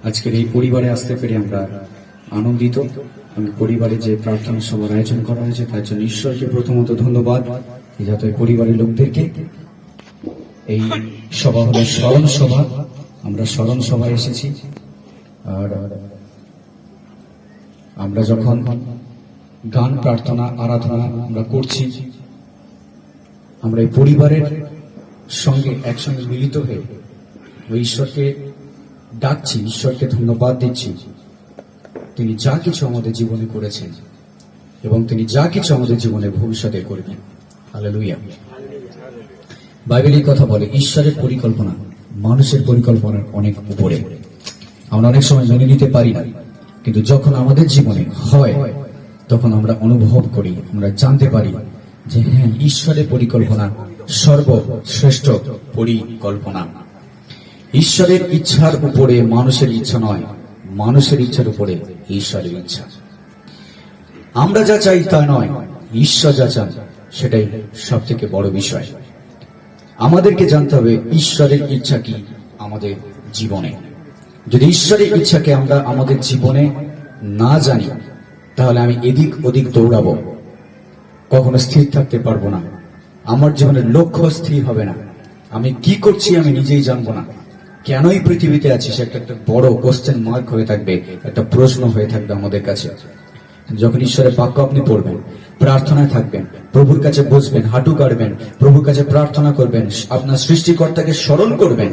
আজকের এই পরিবারে আসতে পেরে আমরা আনন্দিত। আমি পরিবারে যে প্রার্থনা সভার আয়োজন করা হয়েছে তার জন্য ঈশ্বরকে প্রথমত ধন্যবাদ। যাতে পরিবারের লোকদেরকে, এই সভা হলো স্মরণ সভা, আমরা স্মরণ সভায় এসেছি। আর আমরা যখন গান, প্রার্থনা, আরাধনা আমরা করছি, আমরা এই পরিবারের সঙ্গে একসঙ্গে মিলিত হয়ে ওই ঈশ্বরকে ডাকছি, ঈশ্বরকে ধন্যবাদ দিচ্ছি। তিনি যা কিছু আমাদের জীবনে করেছেন এবং তিনি যা কিছু আমাদের জীবনে ভবিষ্যতে করবেন। হালেলুয়া। বাইবেল এই কথা বলে, ঈশ্বরের পরিকল্পনা মানুষের পরিকল্পনার অনেক উপরে। আমরা অনেক সময় মেনে নিতে পারি না, কিন্তু যখন আমাদের জীবনে হয় তখন আমরা অনুভব করি, আমরা জানতে পারি যে হ্যাঁ, ঈশ্বরের পরিকল্পনা সর্বশ্রেষ্ঠ পরিকল্পনা। ঈশ্বরের ইচ্ছার উপরে মানুষের ইচ্ছা নয়, মানুষের ইচ্ছার উপরে ঈশ্বরের ইচ্ছা। আমরা যা চাই তা নয়, ঈশ্বর যা চান সেটাই সব থেকে বড় বিষয়। আমাদেরকে জানতে হবে ঈশ্বরের ইচ্ছা কি আমাদের জীবনে। যদি ঈশ্বরের ইচ্ছাকে আমরা আমাদের জীবনে না জানি, তাহলে আমি এদিক ওদিক দৌড়াবো, কখনো স্থির থাকতে পারবো না। আমার জীবনের লক্ষ্য স্থির হবে না। আমি কি করছি আমি নিজেই জানবো না। কেনই পৃথিবীতে আছি সেটা একটা বড় কোশ্চেন মার্ক হয়ে থাকবে, একটা প্রশ্ন হয়ে থাকবে আমাদের কাছে। যখন ঈশ্বরের বাক্য আপনি পড়বেন, প্রার্থনায় থাকবেন, প্রভুর কাছে বসবেন, হাঁটু কাটবেন, প্রভুর কাছে প্রার্থনা করবেন, আপনার সৃষ্টিকর্তাকে স্মরণ করবেন,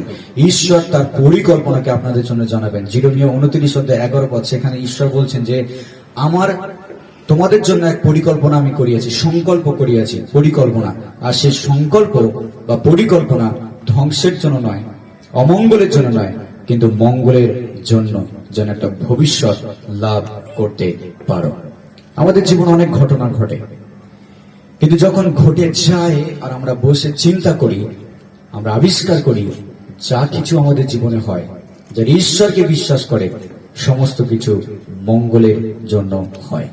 ঈশ্বর তার পরিকল্পনাকে আপনাদের জন্য জানাবেন। জিরোমিয়া 29:11 সেখানে ঈশ্বর বলছেন যে আমার তোমাদের জন্য এক পরিকল্পনা আমি করিয়াছি, সংকল্প করিয়াছি, পরিকল্পনা। আর সেই সংকল্প বা পরিকল্পনা ধ্বংসের জন্য নয়, অমঙ্গলের জন্য নয়, কিন্তু মঙ্গলের জন্য, যেন একটা ভবিষ্যৎ লাভ করতে পারো। আমাদের জীবনে অনেক ঘটনা ঘটে, কিন্তু যখন ঘটে যায় আর আমরা বসে চিন্তা করি, আমরা আবিষ্কার করি যা কিছু আমাদের জীবনে হয়, যারা ঈশ্বরকে বিশ্বাস করে সমস্ত কিছু মঙ্গলের জন্য হয়।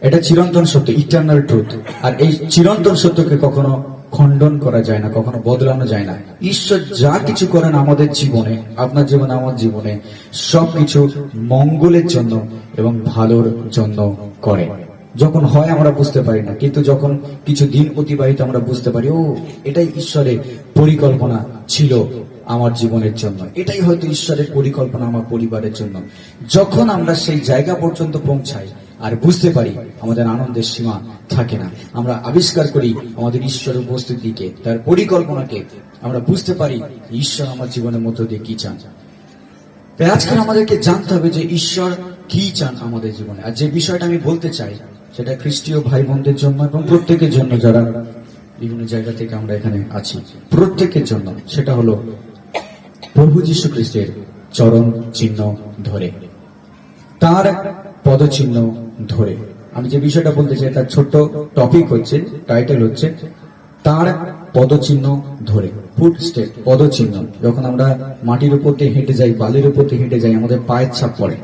এটা চিরন্তন সত্য, ইটারনাল ট্রুথ। আর এই চিরন্তন সত্যকে কখনো খণ্ডন করা যায় না, কখনো বদলানো যায় না। ঈশ্বর যা কিছু করেন আমাদের জীবনে, আপনার জীবনে, আমার জীবনে, সবকিছু মঙ্গলের জন্য এবং ভালোর জন্য করে। যখন হয় আমরা বুঝতে পারি না, কিন্তু যখন কিছু দিন অতিবাহিত আমরা বুঝতে পারি, ও এটাই ঈশ্বরের পরিকল্পনা ছিল আমার জীবনের জন্য, এটাই হয়তো ঈশ্বরের পরিকল্পনা আমার পরিবারের জন্য। যখন আমরা সেই জায়গা পর্যন্ত পৌঁছাই আর বুঝতে পারি, আমাদের আনন্দের সীমা থাকে না। আমরা আবিষ্কার করি আমাদের ঈশ্বরের উপস্থিতিকে, তার পরিকল্পনাকে আমরা বুঝতে পারি ঈশ্বর আমার জীবনের মধ্য দিয়ে কি চান। তাই আজকে আমাদেরকে জানতে হবে যে ঈশ্বর কি চান আমাদের জীবনে। আর যে বিষয়টা আমি বলতে চাই সেটা খ্রিস্টীয় ভাই বোনদের জন্য এবং প্রত্যেকের জন্য, যারা বিভিন্ন জায়গা থেকে আমরা এখানে আছি, প্রত্যেকের জন্য। সেটা হলো প্রভু যীশু খ্রিস্টের চরণ চিহ্ন ধরে, তার পদচিহ্ন ধরে। আমি যে বিষয়টা বলতে চাই তার ছোট্ট টপিক হচ্ছে, টাইটেল হচ্ছে তার পদচিহ্ন ধরে। ফুট স্টেপ, পদচিহ্ন। যখন আমরা মাটির উপর দিয়ে হেঁটে যাই, বালির উপর দিয়ে হেঁটে যাই, আমাদের পায়ের ছাপ পড়ে।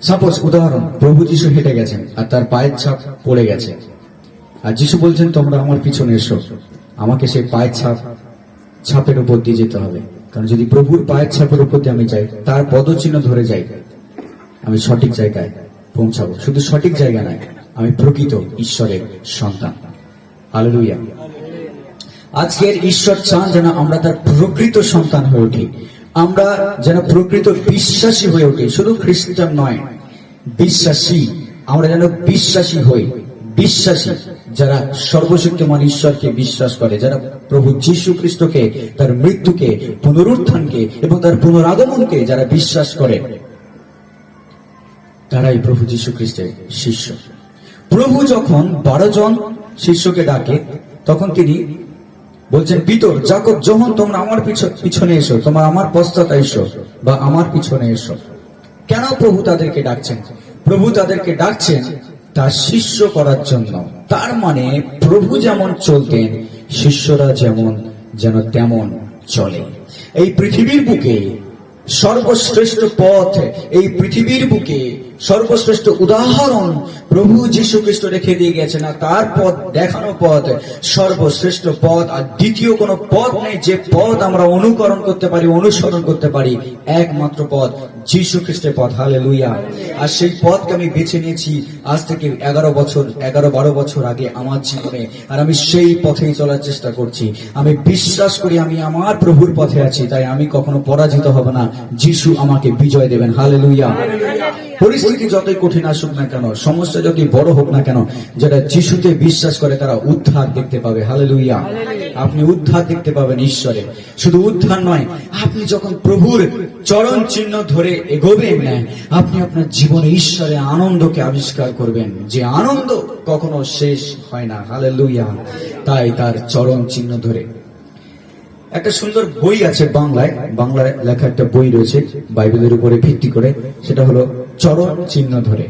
সাপোজ উদাহরণ, প্রভু যীশু হেঁটে গেছেন আর তার পায়ের ছাপ পড়ে গেছে, আর যীশু বলছেন তোমরা আমার পিছনে এসো। আমাকে সেই পায়ের ছাপের উপর দিয়ে যেতে হবে, কারণ যদি প্রভুর পায়ের ছাপের উপর দিয়ে আমি যাই, তার পদচিহ্ন ধরে যাই, আমি সঠিক জায়গায় পৌঁছাবো। শুধু সঠিক জায়গা নয়, আমি প্রকৃত ঈশ্বরের সন্তান। হালেলুয়া। আজকের ঈশ্বর চান যেন আমরা তার প্রকৃত সন্তান হয়ে উঠি, আমরা যেন প্রকৃত বিশ্বাসী হয়ে উঠি। শুধু খ্রিস্টান নয়, বিশ্বাসী। আমরা যেন বিশ্বাসী হই, বিশ্বাসী যারা সর্বশক্তিমান ঈশ্বরকে বিশ্বাস করে, যারা প্রভু যীশু খ্রিস্টকে, তার মৃত্যুকে, পুনরুত্থানকে এবং তার পুনরাগমনকে যারা বিশ্বাস করে, তারাই প্রভু যীশু খ্রিস্টের শিষ্য। প্রভু যখন 12 জন শিষ্যকে ডাকে, তখন তিনি বলছেন, পিতর, যাকব, যখন তোমরা আমার পিছনে এসো, তোমরা আমার পশ্চাতে এসো বা আমার পিছনে এসো। কেন প্রভু তাদেরকে ডাকছেন? প্রভু তাদেরকে ডাকছেন তার শিষ্য করার জন্য। তার মানে প্রভু যেমন চলতেন, শিষ্যরা যেন তেমন চলে। এই পৃথিবীর বুকে সর্বশ্রেষ্ঠ পথ, এই পৃথিবীর বুকে সর্বশ্রেষ্ঠ উদাহরণ প্রভু যীশু খ্রিস্ট রেখে দিয়ে গেছে না, তার পথ দেখানো পথ সর্বশ্রেষ্ঠ পথ। আর দ্বিতীয় কোনো পথ নেই যে পথ আমরা অনুকরণ করতে পারি, অনুসরণ করতে পারি। একমাত্র পথ যীশু খ্রিস্টের পথ। হালেলুয়া। আর সেই পথকে আমি বেছে নিয়েছি আজ থেকে 11-12 বছর আগে আমার জীবনে, আর আমি সেই পথেই চলার চেষ্টা করছি। আমি বিশ্বাস করি আমি আমার প্রভুর পথে আছি, তাই আমি কখনো পরাজিত হব না। যিশু আমাকে বিজয় দেবেন। হালেলুয়া। পরিস্থিতি যতই কঠিন আসুক না কেন, সমস্যা যতই বড় হোক না কেন, যারা যিশুতে বিশ্বাস করে তারা উদ্ধার দেখতে পাবে। হালেলুয়া। আপনি উদ্ধার দেখতে পাবেন ঈশ্বরে। শুধু উদ্ধার নয়, আপনি যখন প্রভুর চরণ চিহ্ন ধরে এগোবেন না, আপনি আপনার জীবনে ঈশ্বরের আনন্দকে আবিষ্কার করবেন, যে আনন্দ কখনো শেষ হয় না। হালেলুয়া। তাই তার চরণ চিহ্ন ধরে। একটা সুন্দর বই আছে বাংলায় লেখা একটা বই রয়েছে বাইবেলের উপরে ভিত্তি করে, সেটা হলো চরণ চিহ্ন ধরে।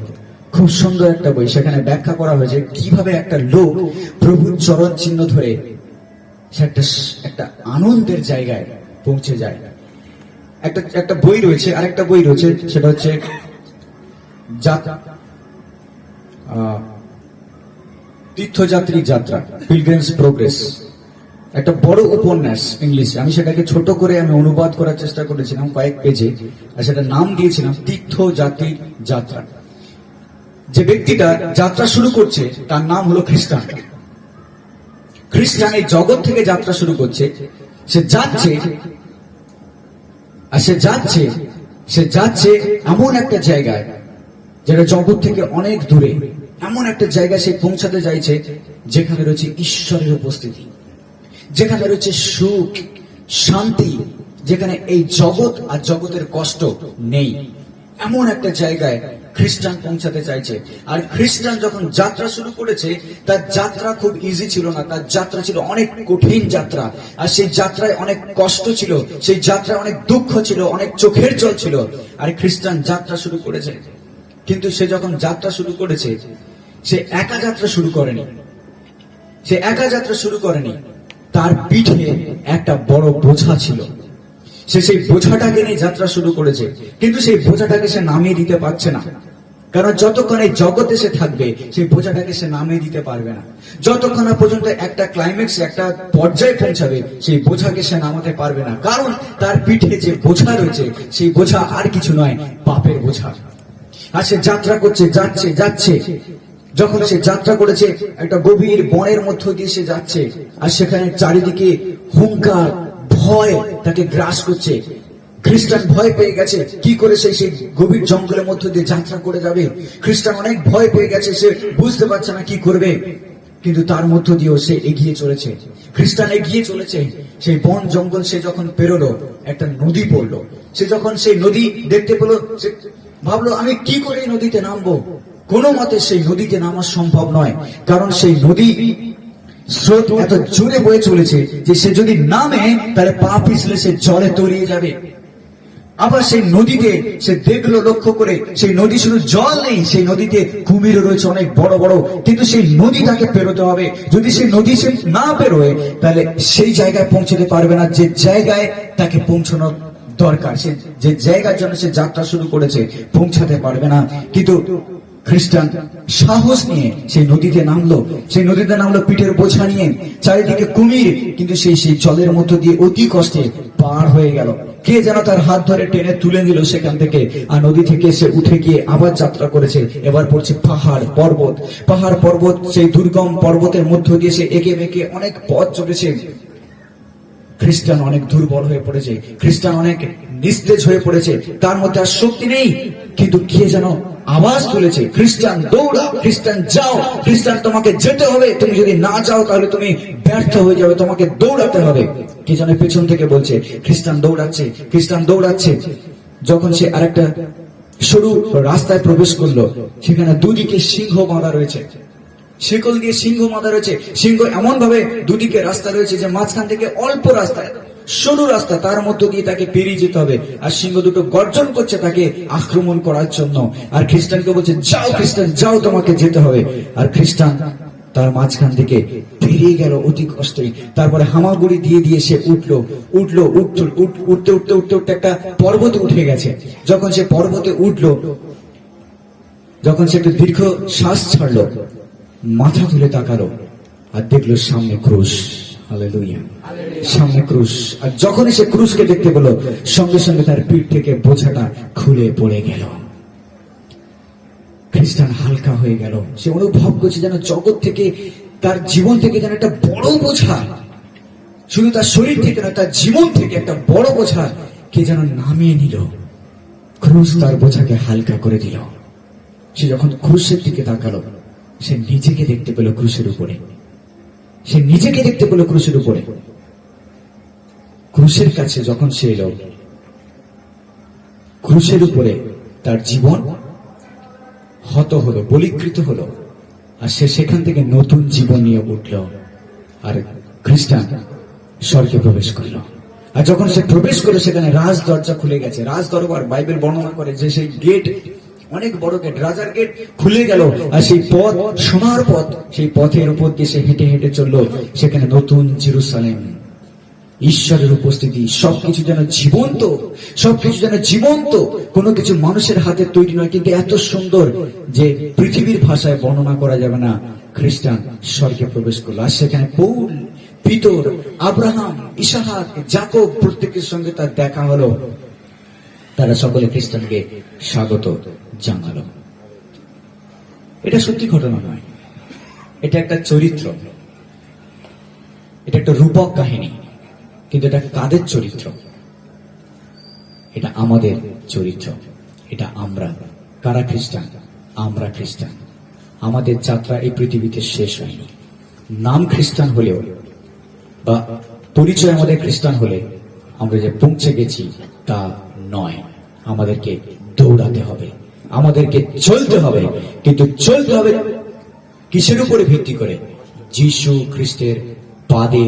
খুব সুন্দর একটা বই। সেখানে ব্যাখ্যা করা হয়েছে কিভাবে একটা লোক প্রভুর চরণ চিহ্ন ধরে সে একটা আনন্দের জায়গায় পৌঁছে যায়। একটা বই রয়েছে, আরেকটা বই রয়েছে, সেটা হচ্ছে তীর্থযাত্রী যাত্রা, পিলগ্রিমস প্রোগ্রেস। একটা বড় উপন্যাস ইংলিশে। আমি সেটাকে ছোট করে আমি অনুবাদ করার চেষ্টা করেছিলাম কয়েক পেজে, আর সেটা নাম দিয়েছিলাম তীর্থযাত্রী যাত্রা। যে ব্যক্তিটা যাত্রা শুরু করছে তার নাম হলো খ্রিস্টান। খ্রিস্টান এই জগৎ থেকে যাত্রা শুরু করছে। সে যাচ্ছে এমন একটা জায়গায় যেটা জগৎ থেকে অনেক দূরে, এমন একটা জায়গায় সে পৌঁছাতে চাইছে যেখানে রয়েছে ঈশ্বরের উপস্থিতি, যেখানে রয়েছে সুখ, শান্তি, যেখানে এই জগৎ আর জগতের কষ্ট নেই। এমন একটা জায়গায় খ্রিস্টান পৌঁছাতে চাইছে। আর খ্রিস্টান যখন যাত্রা শুরু করেছে, তার যাত্রা খুব ইজি ছিল না, তার যাত্রা ছিল অনেক কঠিন যাত্রা। আর সেই যাত্রায় অনেক কষ্ট ছিল, সেই যাত্রায় অনেক দুঃখ ছিল, অনেক চোখের জল ছিল। আর খ্রিস্টান যাত্রা শুরু করেছে, কিন্তু সে যখন যাত্রা শুরু করেছে, সে একা যাত্রা শুরু করেনি। তার পিঠে একটা বড় বোঝা ছিল। সে সেই বোঝাটাকে নিয়ে যাত্রা শুরু করেছে, কিন্তু সেই বোঝাটাকে সে নামিয়ে দিতে পারছে না। কারণ যতক্ষণ এই জগতে সে থাকবে, সেই বোঝাটাকে সে নামিয়ে দিতে পারবে না। যতক্ষণ না পর্যন্ত একটা ক্লাইম্যাক্স, একটা পর্যায়ে পৌঁছাবে, সেই বোঝাকে সে নামাতে পারবে না। কারণ তার পিঠে যে বোঝা রয়েছে, সেই বোঝা আর কিছু নয়, পাপের বোঝা। আর সে যাত্রা করছে, যাচ্ছে। যখন সে যাত্রা করেছে, একটা গভীর বনের মধ্য দিয়ে সে যাচ্ছে, আর সেখানে চারিদিকে হুঙ্কার, ভয় তাকে গ্রাস করছে। খ্রিস্টান ভয় পেয়ে গেছে, কি করে সে সেই গভীর জঙ্গলের মধ্য দিয়ে যাত্রা করে যাবে। খ্রিস্টান অনেক ভয় পেয়ে গেছে, সে বুঝতে পারছে না কি করবে। কিন্তু তার মধ্য দিয়েও সে এগিয়ে চলেছে। খ্রিস্টান এগিয়ে চলেছে। সেই বন জঙ্গল সে যখন পেরোলো, একটা নদী পড়লো। সে যখন সেই নদী দেখতে পেলো, সে ভাবলো আমি কি করে এই নদীতে নামবো। কোনো মতে সেই নদীতে নামা সম্ভব নয়, কারণ সেই নদী স্রোত এত জোরে বয়ে চলেছে যে সে যদি নামে তাহলে পা পিছলে সে জলে তলিয়ে যাবে। আবার সেই নদীতে সে দেখলো, লক্ষ্য করে, সেই নদী শুধু জল নেই, সেই নদীতে কুমির রয়েছে অনেক বড় বড়। কিন্তু সেই নদী তাকে পেরোতে হবে। যদি সেই নদী সে না পেরোয়, তাহলে সেই জায়গায় পৌঁছতে পারবে না যে জায়গায় তাকে পৌঁছানোর দরকার। সে যে জায়গার জন্য সে যাত্রা শুরু করেছে, পৌঁছাতে পারবে না। কিন্তু খ্রিস্টান সাহস নিয়ে সেই নদীতে নামলো পিঠের বোঝা নিয়ে। চারিদিকে কুমির, কিন্তু সেই জলের মধ্য দিয়ে অতি কষ্টে পার হয়ে গেল। কে যেন তার হাত ধরে টেনে তুলে নিল সেখান থেকে, আর নদী থেকে সে উঠে গিয়ে আবার যাত্রা করেছে। এবার পড়ছে পাহাড় পর্বত। সেই দুর্গম পর্বতের মধ্য দিয়ে সে এঁকে বেঁকে অনেক পথ চলেছে। খ্রিস্টান অনেক দুর্বল হয়ে পড়েছে, খ্রিস্টান অনেক নিস্তেজ হয়ে পড়েছে, তার মধ্যে আর শক্তি নেই। কিন্তু কে যেন আওয়াজ তুলেছে, খ্রিস্টান দৌড়া, খ্রিস্টান যাও, খ্রিস্টান তোমাকে যেতে হবে, তুমি যদি না যাও তাহলে তুমি ব্যর্থ হয়ে যাবে, তোমাকে দৌড়াতে হবে। কে যেন পেছন থেকে বলছে। খ্রিস্টান দৌড়াচ্ছে। যখন সে আরেকটা সরু রাস্তায় প্রবেশ করলো, সেখানে দুদিকে সিংহ বাঁধা রয়েছে, শিকল দিয়ে সিংহ বাঁধা রয়েছে। সিংহ এমন ভাবে দুদিকে রাস্তা রয়েছে যে মাঝখান থেকে অল্প রাস্তায়, সরু রাস্তা, তার মধ্য দিয়ে তাকে পেরিয়ে যেতে হবে। আর সিংহ দুটো গর্জন করছে তাকে আক্রমণ করার জন্য। আর খ্রিস্টানকে বলছে, যাও খ্রিস্টান যাও, তোমাকে যেতে হবে। আর খ্রিস্টান তার মাঝখান থেকে পেরিয়ে গেল অতি কষ্টে। তারপরে হামাগুড়ি দিয়ে সে উঠতে একটা পর্বতে উঠে গেছে। যখন সে পর্বতে উঠলো, যখন সে একটু দীর্ঘ শ্বাস ছাড়লো, মাথা তুলে তাকালো আর দেখলো সামনে ক্রুশ। হালেলুয়া, সামনে ক্রুশ। আর যখনই সে ক্রুশকে দেখতে পেল, সঙ্গে সঙ্গে তার পিঠ থেকে বোঝাটা খুলে পড়ে গেল। খ্রিস্টান হালকা হয়ে গেল। সে অনুভব করছে যেন জগৎ থেকে, তার জীবন থেকে যেন একটা বড় বোঝা, শুধু তার শরীর থেকে নয়, তার জীবন থেকে একটা বড় বোঝা কে যেন নামিয়ে নিল। ক্রুশ তার বোঝাকে হালকা করে দিল। সে যখন ক্রুশের দিকে তাকালো, সে নিজেকে দেখতে পেল ক্রুশের উপরে। সে নিজেকে দেখতে পেল ক্রুশের উপরে। ক্রুশের কাছে যখন সে এলো, ক্রুশের উপরে তার জীবন হত হলো, বলীকৃত হলো, আর সে সেখান থেকে নতুন জীবন নিয়ে উঠল। আর খ্রিস্টান স্বর্গে প্রবেশ করলো। আর যখন সে প্রবেশ করলো, সেখানে রাজ দরজা খুলে গেছে। রাজ দরবার বাইবেল বর্ণনা করে যে সেই গেট, অনেক বড় গেট, রাজার গেট খুলে গেল। আর সেই পথ, সোনার পথ, সেই পথের উপর দিয়ে সে হেঁটে হেঁটে চললো। সেখানে নতুন জেরুসালেম, ঈশ্বরের উপস্থিতি, সবকিছু যেন জীবন্ত, সবকিছু যেন জীবন্ত। কোনো কিছু মানুষের হাতে তৈরি নয়, কিন্তু এত সুন্দর যে পৃথিবীর ভাষায় বর্ণনা করা যাবে না। খ্রিস্টান স্বর্গে প্রবেশ করলো। আর সেখানে পৌল, পিতর, আব্রাহাম, ইসাহাক, যাকব, প্রত্যেকের সঙ্গে তার দেখা হলো। তারা সকলে খ্রিস্টানকে স্বাগত জানালো। এটা সত্যি ঘটনা নয়, এটা একটা চরিত্র, এটা একটা রূপক কাহিনী। কিন্তু এটা কাদের চরিত্র? এটা আমাদের চরিত্র। এটা আমরা। কারা খ্রিস্টান? আমরা খ্রিস্টান। আমাদের যাত্রা এই পৃথিবীতে শেষ হয়নি। নাম খ্রিস্টান হলেও বা পরিচয় আমাদের খ্রিস্টান হলে আমরা যে পৌঁছে গেছি তা নয়। আমাদেরকে দৌড়াতে হবে, আমাদেরকে চলতে হবে। কিন্তু চলতে হবে কিসের উপরে ভিত্তি করে? যিশু খ্রিস্টের পাদে,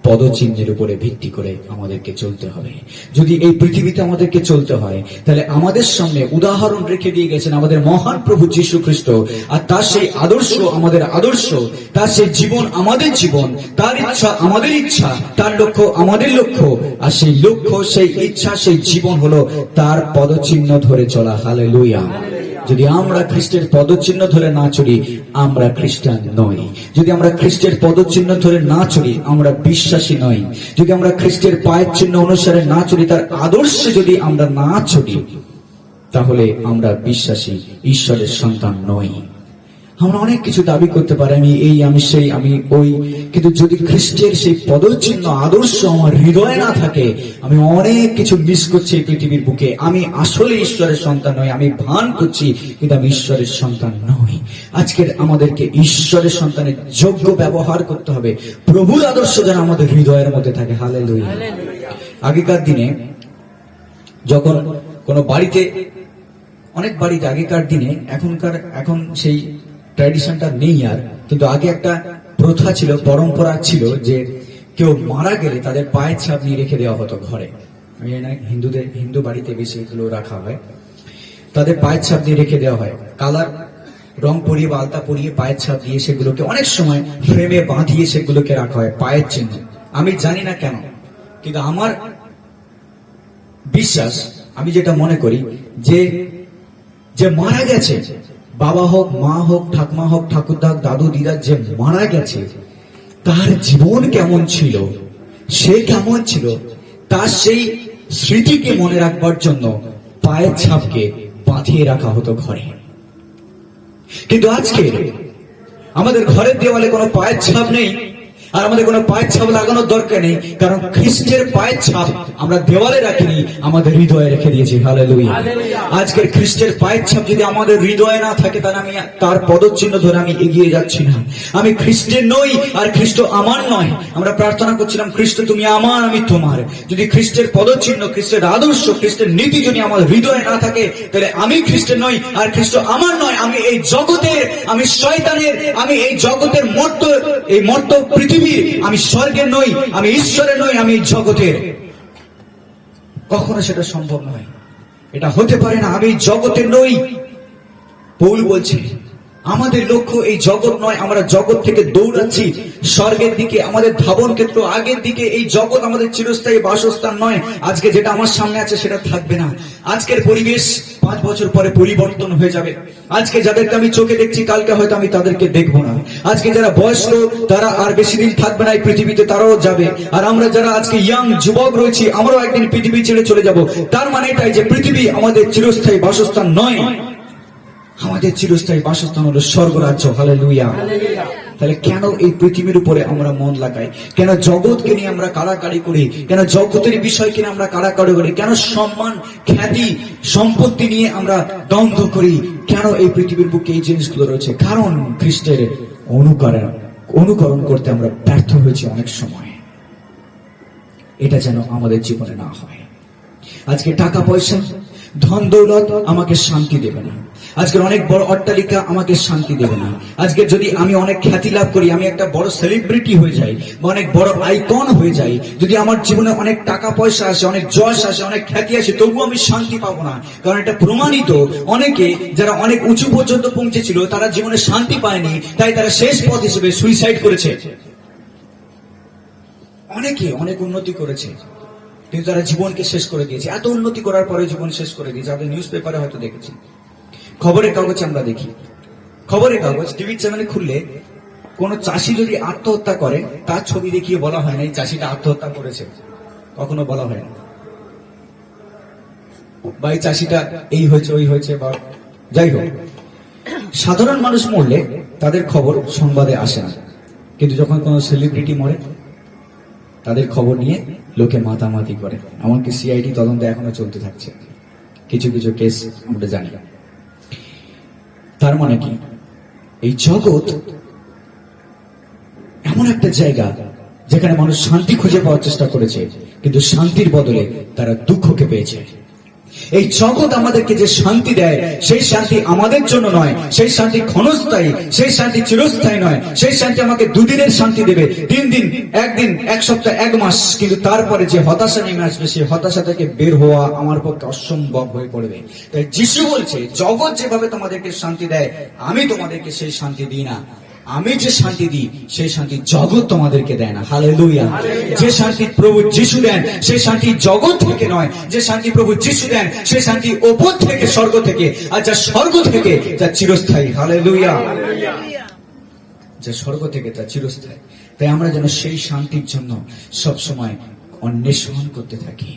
পদচিহ্নের উপরে ভিত্তি করে আমাদেরকে চলতে হবে। যদি এই পৃথিবীতে আমাদেরকে চলতে হয়, তাহলে আমাদের সামনে উদাহরণ রেখে দিয়ে গেছেন আমাদের মহান প্রভু যিশু খ্রিস্ট। আর তার সেই আদর্শ আমাদের আদর্শ, তার সেই জীবন আমাদের জীবন, তার ইচ্ছা আমাদের ইচ্ছা, তার লক্ষ্য আমাদের লক্ষ্য। আর সেই লক্ষ্য, সেই ইচ্ছা, সেই জীবন হলো তার পদচিহ্ন ধরে চলা। হালেলুয়া। যদি আমরা খ্রিস্টের পদচিহ্ন ধরে না চলি, আমরা খ্রিস্টান নই। যদি আমরা খ্রিস্টের পদচিহ্ন ধরে না চলি, আমরা বিশ্বাসী নই। যদি আমরা খ্রিস্টের পায়ের চিহ্ন অনুসারে না চলি, তার আদর্শে যদি আমরা না চলি, তাহলে আমরা বিশ্বাসী, ঈশ্বরের সন্তান নই। আমরা অনেক কিছু দাবি করতে পারি, আমি এই, আমি সেই, আমি ওই, কিন্তু যদি খ্রিস্টের সেই পদচিহ্ন আদর্শ আমার হৃদয়ে না থাকে, আমি অনেক কিছু মিস করছি এই পৃথিবীর বুকে। আমি আসলে ঈশ্বরের সন্তান নই। আমি ভান করছি, কিন্তু আমি ঈশ্বরের সন্তান নই। আজকের আমাদেরকে ঈশ্বরের সন্তানের যোগ্য ব্যবহার করতে হবে। প্রভুর আদর্শ যেন আমাদের হৃদয়ের মধ্যে থাকে। হালেলুয়া। আগেকার দিনে যখন কোনো বাড়িতে, অনেক বাড়িতে আগেকার দিনে, এখন সেই ট্র্যাডিশনটা নেই আর, কিন্তু আগে একটা প্রথা ছিল, পরম্পরা ছিল যে কেউ মারা গেলে তাদের পায়ের ছাপ নিয়ে রেখে দেওয়া হতো ঘরে। আমি জানি না হিন্দু বাড়িতে বেশি এগুলো রাখা হয়। তাদের পায়ের ছাপ দিয়ে রেখে দেওয়া হয়। কালার রং পরিয়ে বা আলতা পরিয়ে পায়ের ছাপ দিয়ে সেগুলোকে অনেক সময় ফ্রেমে বাঁধিয়ে সেগুলোকে রাখা হয়, পায়ের চিহ্ন। আমি জানি না কেন, কিন্তু আমার বিশ্বাস, আমি যেটা মনে করি, যে মারা গেছে, বাবা হোক, মা হোক, ঠাকুমা হোক, ঠাকুরদা, দাদু, দিদা, যে মারা গেছে, তার জীবন কেমন ছিল, সে কেমন ছিল, তার সেই স্মৃতিকে মনে রাখবার জন্য পায়ের ছাপকে বাঁধিয়ে রাখা হতো ঘরে। কিন্তু আজকে আমাদের ঘরের দেওয়ালে কোনো পায়ের ছাপ নেই, আর আমাদের কোনো পায়ের ছাপ লাগানোর দরকার নেই, কারণ খ্রিস্টের পায়ের ছাপ আমরা দেওয়ালে রাখিনি, আমাদের হৃদয়ে রেখে দিয়েছি। হালেলুয়া। আজকের খ্রিস্টের পায়ের ছাপ যদি আমাদের হৃদয়ে না থাকে, তাহলে আমি তার পদচিহ্ন ধরে আমি এগিয়ে যাচ্ছি না। আমি খ্রিস্টের নই, আর খ্রিস্ট আমার নয়। আমরা প্রার্থনা করছিলাম, খ্রিস্ট তুমি আমার, আমি তোমার। যদি খ্রিস্টের পদচিহ্ন, খ্রিস্টের আদর্শ, খ্রিস্টের নীতি যদি আমার হৃদয়ে না থাকে, তাহলে আমি খ্রিস্টের নই, আর খ্রিস্ট আমার নয়। আমি এই জগতের, আমি শয়তানের, আমি এই জগতের মর্ত পৃথিবীর, আমি স্বর্গের নই, আমি ঈশ্বরের নই, আমি জগতের। কখনো সেটা সম্ভব নয়, এটা হতে পারে না। আমি জগতের নই। পৌল বলছে, আমাদের লক্ষ্য এই জগৎ নয়, আমরা জগৎ থেকে দৌড়াচ্ছি স্বর্গের দিকে, আমাদের ধাবন ক্ষেত্র আগের দিকে। এই জগৎ আমাদের চিরস্থায়ী বাসস্থান নয়। আজকে যেটা আমার সামনে আছে সেটা থাকবে না। আজকের পরিবেশ 5 বছর পরে পরিবর্তন হয়ে যাবে। আজকে যাদেরকে আমি চোখে দেখছি, কালকে হয়তো আমি তাদেরকে দেখবো না। আজকে যারা বয়স্ক, তারা আর বেশি দিন থাকবে না এই পৃথিবীতে, তারাও যাবে। আর আমরা যারা আজকে ইয়াং যুবক রয়েছি, আমরাও একদিন পৃথিবী ছেড়ে চলে যাব। তার মানে এটাই যে পৃথিবী আমাদের চিরস্থায়ী বাসস্থান নয়, আমাদের চিরস্থায়ী বাসস্থান হলো স্বর্গরাজ্য। হালেলুয়া। তাহলে কেন এই পৃথিবীর উপরে আমরা মন লাগাই? কেন জগৎকে নিয়ে আমরা কাড়াকাড়ি করি? কেন জগতের বিষয়কে নিয়ে আমরা কাড়াকাড়ি করি? কেন সম্মান, খ্যাতি, সম্পত্তি নিয়ে আমরা দ্বন্দ্ব করি? কেন এই পৃথিবীর বুকে এই জিনিসগুলো রয়েছে? কারণ খ্রিস্টের অনুকরণ করতে আমরা ব্যর্থ হয়েছি অনেক সময়। এটা যেন আমাদের জীবনে না হয়। আজকে টাকা পয়সা, ধন দৌলত আমাকে শান্তি দেবে না। আজকের অনেক বড় অট্টালিকা আমাকে শান্তি দেবে না। আজকে যদি আমি অনেক খ্যাতি লাভ করি, আমি একটা বড় সেলিব্রিটি হয়ে যাই বা অনেক বড় আইকন হয়ে যাই, যদি আমার জীবনে অনেক টাকা পয়সা আসে, অনেক যশ আসে, অনেক খ্যাতি আসে, তবুও আমি শান্তি পাবো না। কারণ এটা প্রমাণিত, অনেকে যারা অনেক উঁচু পর্যন্ত পৌঁছেছিল তারা জীবনে শান্তি পায়নি, তাই তারা শেষ পথ হিসেবে সুইসাইড করেছে। অনেকে অনেক উন্নতি করেছে কিন্তু তারা জীবনকে শেষ করে দিয়েছে। এত উন্নতি করার পরে জীবন শেষ করে দিয়েছে। আপনি নিউজ পেপারে হয়তো দেখেছি, খবরের কাগজে আমরা দেখি, খবরের কাগজ, টিভি চ্যানেলে খুললে কোন চাষি যদি আত্মহত্যা করে, তার ছবি দেখিয়ে বলা হয় না এই চাষিটা আত্মহত্যা করেছে, কখনো বলা হয় না। বা এই চাষিটা এই হয়েছে ওই হয়েছে, বা যাই হোক, সাধারণ মানুষ মরলে তাদের খবর সংবাদে আসে না। কিন্তু যখন কোন সেলিব্রিটি মরে, তাদের খবর নিয়ে লোকে মাতামাতি করে। এমনকি সিআইডি তদন্ত এখনো চলতে থাকছে, কিছু কিছু কেস আমরা জানি। তার মানে কি, এই জগৎ এমন একটা জায়গা যেখানে মানুষ শান্তি খুঁজে পাওয়ার চেষ্টা করেছে, কিন্তু শান্তির বদলে তারা দুঃখকে পেয়েছে। এই জগৎ আমাদেরকে যে শান্তি দেয়, সেই শান্তি আমাদের জন্য নয়, সেই শান্তি ক্ষণস্থায়ী, সেই শান্তি চিরস্থায়ী নয়। সেই শান্তি আমাকে 2 দিনের শান্তি দেবে, 3 দিন, 1 দিন, 1 সপ্তাহ, 1 মাস, কিন্তু তারপরে যে হতাশা নেমে আসবে, সেই হতাশা থেকে বের হওয়া আমার পক্ষে অসম্ভব হয়ে পড়বে। তাই যিশু বলছে, জগৎ যেভাবে তোমাদেরকে শান্তি দেয়, আমি তোমাদেরকে সেই শান্তি দিই না। আমি যে শান্তি দিই, সেই শান্তি জগৎ তোমাদেরকে দেয় না। হালেলুয়া। যে শান্তি প্রভু যিশু দেন, সেই শান্তি জগৎ থেকে নয়। যে শান্তি প্রভু যিশু দেন, সেই শান্তি ওপর থেকে, স্বর্গ থেকে। আর যা স্বর্গ থেকে, যা চিরস্থায়ী। হালেলুয়া। যা স্বর্গ থেকে, তা চিরস্থায়ী। তাই আমরা যেন সেই শান্তির জন্য সবসময় অন্বেষণ করতে থাকি।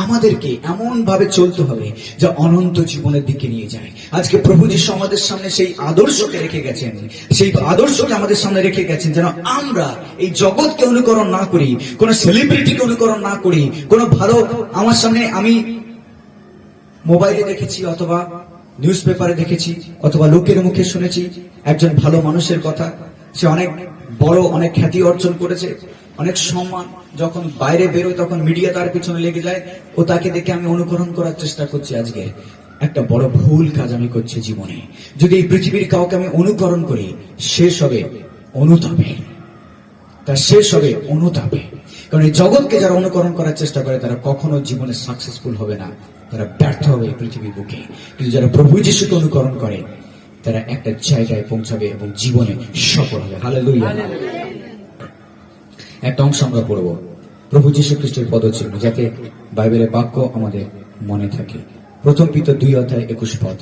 আমাদেরকে এমন ভাবে চলতে হবে যা অনন্ত জীবনের দিকে নিয়ে যায়। আজকে প্রভু যিশু আমাদের সামনে সেই আদর্শকে রেখে গেছেন, সেই আদর্শকে আমাদের সামনে রেখে গেছেন, যেন আমরা এই জগৎকে অনুকরণ না করি, কোন সেলিব্রিটিকে অনুকরণ না করি। কোন ভালো, আমার সামনে আমি মোবাইলে দেখেছি অথবা নিউজ পেপারে দেখেছি অথবা লোকের মুখে শুনেছি একজন ভালো মানুষের কথা, সে অনেক বড়, অনেক খ্যাতি অর্জন করেছে, অনেক সম্মান। যখন বাইরে বেরোয় তখন মিডিয়া তার পিছনে লেগে যায়, ও তাকে দেখে আমি অনুকরণ করার চেষ্টা করছি। আজকে একটা বড় ভুল কাজ আমি করছি জীবনে। যদি এই পৃথিবীর কাউকে আমি অনুকরণ করি, শেষ হবে অনুতাপে, তার শেষ হবে অনুতাপে। কারণ এই জগৎকে যারা অনুকরণ করার চেষ্টা করে, তারা কখনো জীবনে সাকসেসফুল হবে না, তারা ব্যর্থ হবে এই পৃথিবীর বুকে। কিন্তু যারা প্রভু যিশুকে অনুকরণ করে, তারা একটা জায়গায় পৌঁছাবে এবং জীবনে সফল হবে। হালেলুয়া। একটা অংশ আমরা পড়ব, প্রভু যীশু খ্রিস্টের পদচিহ্ন, যাতে বাইবেলের বাক্য আমাদের মনে থাকে। প্রথম পিতর 2 অধ্যায় 21 পদ।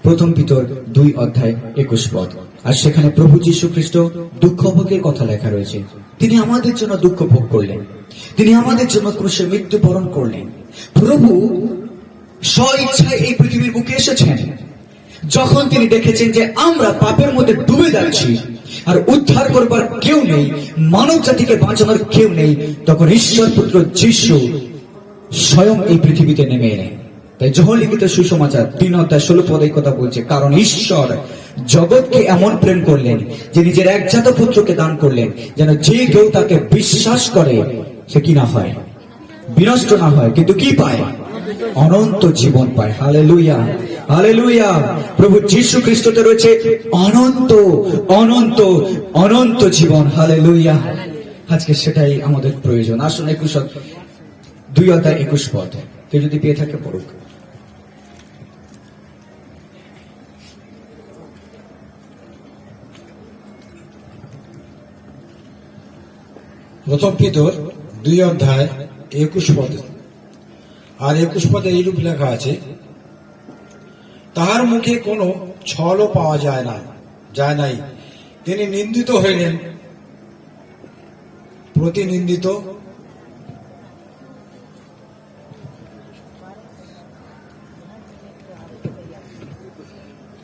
প্রথম পিতর 2 অধ্যায় 21 পদ। আর সেখানে প্রভু যীশু খ্রিস্ট দুঃখ ভোগের কথা লেখা রয়েছে। তিনি আমাদের জন্য দুঃখ ভোগ করলেন, তিনি আমাদের জন্য ক্রুশে মৃত্যুবরণ করলেন। প্রভু স্ব ইচ্ছায় এই পৃথিবীর বুকে এসেছেন। যখন তিনি দেখেছেন যে আমরা পাপের মধ্যে ডুবে যাচ্ছি আর উদ্ধার করবার কেউ নেই, মানব জাতিকে বাঁচানোর কেউ নেই, তখন ঈশ্বর পুত্র যিশু স্বয়ং এই পৃথিবীতে নেমে এলেন। তাই যোহন লিখিত সুসমাচার 3 অধ্যায় 16 পদে এই কথা বলছে, কারণ ঈশ্বর জগৎকে এমন প্রেম করলেন যে নিজের একজাত পুত্রকে দান করলেন, যেন যে কেউ তাকে বিশ্বাস করে সে কি না হয়, বিনষ্ট না হয়, কিন্তু কি পায়, অনন্ত জীবন পায়। Hallelujah, hallelujah. প্রভু যীশু খ্রিস্টতে রয়েছে অনন্ত অনন্ত অনন্ত জীবন। হালেলুয়া। আজকে সেটাই আমাদের প্রয়োজন। আসুন 2 অধ্যায় 21 পদ, কেউ যদি পেয়ে থাকে পড়ুক। প্রথম পিতর 2:21 আর 21 পদে এইরূপ লেখা আছে, তাহার মুখে কোনো ছলও পাওয়া যায় নাই। তিনি নিন্দিত হইলেন, প্রতিনিন্দিত,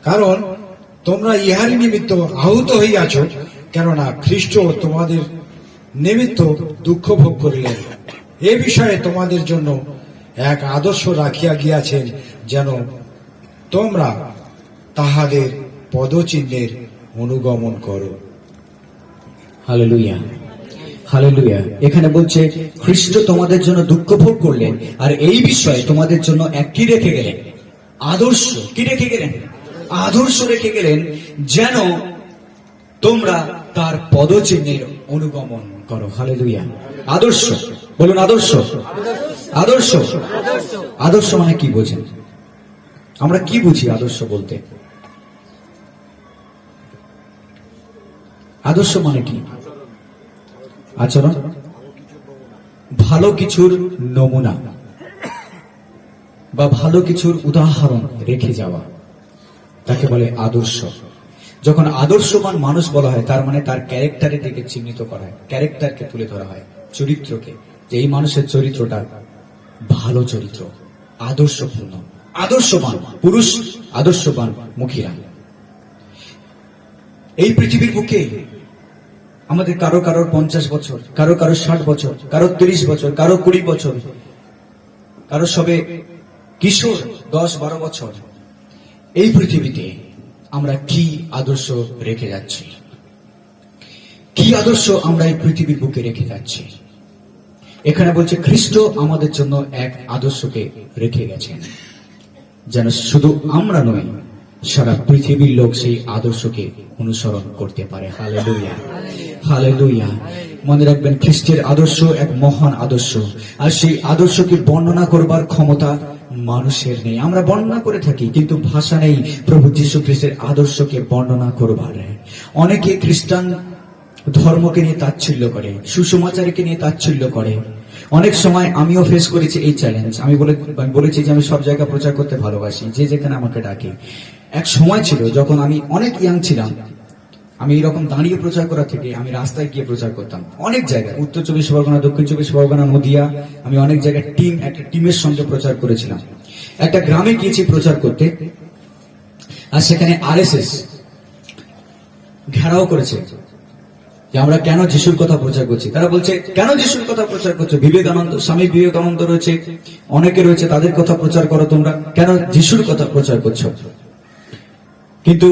কারণ তোমরা ইহারই নিমিত্ত আহত হইয়াছ, কেননা খ্রিস্ট তোমাদের নিমিত্ত দুঃখ ভোগ করিলেন। এ বিষয়ে তোমাদের জন্য এক আদর্শ রাখিয়া গিয়াছেন, যেন তোমরা তাহাদের পদচিহ্নের অনুগমন করো। Hallelujah, hallelujah. এখানে বলছে খ্রিস্ট তোমাদের জন্য দুঃখ ভোগ করলেন, আর এই বিষয়ে তোমাদের জন্য এক কি রেখে গেলেন? আদর্শ। কি রেখে গেলেন? আদর্শ রেখে গেলেন, যেন তোমরা তার পদচিহ্নের অনুগমন করো। হালেলুয়া। আদর্শ, বলুন আদর্শ। আদর্শ, আদর্শ মানে কি বোঝেন? আমরা কি বুঝি আদর্শ বলতে? আদর্শ মানে কি? আচরণ, ভালো কিছুর নমুনা বা ভালো কিছুর উদাহরণ রেখে যাওয়া, তাকে বলে আদর্শ। যখন আদর্শবান মানুষ বলা হয়, তার মানে তার ক্যারেক্টারের দিকে চিহ্নিত করা হয়, ক্যারেক্টারকে তুলে ধরা হয়, চরিত্রকে, যে এই মানুষের চরিত্রটা ভালো চরিত্র, আদর্শপূর্ণ, আদর্শবান পুরুষ, আদর্শবান মহিলা। এই পৃথিবীর বুকে আমাদের কারো 50 বছর, কারো 60 বছর, কারো 30 বছর, কারো 20 বছর, কারো সবে কিশোর 10-12 বছর। এই পৃথিবীতে আমরা কি আদর্শ রেখে যাচ্ছি? কি আদর্শ আমরা এই পৃথিবীর বুকে রেখে যাচ্ছি? এখানে বলছে খ্রিস্ট আমাদের জন্য এক আদর্শকে রেখে গেছেন, যেন শুধু আমরা নই, সারা পৃথিবীর লোক সেই আদর্শকে অনুসরণ করতে পারে। Hallelujah, hallelujah. মনে রাখবেন, খ্রিস্টের আদর্শ এক মহান আদর্শ, আর সেই আদর্শকে বর্ণনা করবার ক্ষমতা মানুষের নেই। আমরা বর্ণনা করে থাকি, কিন্তু ভাষা নেই প্রভু যীশু খ্রিস্টের আদর্শকে বর্ণনা করবার। অনেকে খ্রিস্টান ধর্মকে নিয়ে তাচ্ছিল্য করে, সুসমাচারকে নিয়ে তাচ্ছিল্য করে। অনেক সময় আমিও ফেস করেছি এই চ্যালেঞ্জ। আমি বলেছি যে আমি সব জায়গায় প্রচার করতে ভালোবাসি, যে যেখানে আমাকে ডাকে। এক সময় ছিল যখন আমি অনেক ইয়াং ছিলাম, আমি এরকম দাঁড়িয়ে প্রচার করা থেকে আমি রাস্তায় গিয়ে প্রচার করতাম অনেক জায়গায়, উত্তর 24 পরগনা, দক্ষিণ 24 পরগনা, নদিয়া। আমি অনেক জায়গায় একটা টিমের সঙ্গে প্রচার করেছিলাম। একটা গ্রামে গিয়েছি প্রচার করতে, আর সেখানে আরএসএস ঘেরাও করেছে যে আমরা কেন যিশুর কথা প্রচার করছি। তারা বলছে, কেন যিশুর কথা প্রচার করছো? বিবেকানন্দ, স্বামী বিবেকানন্দ রয়েছে, অনেকে রয়েছে, তাদের কথা প্রচার করো, তোমরা কেন যিশুর কথা প্রচার করছো? কিন্তু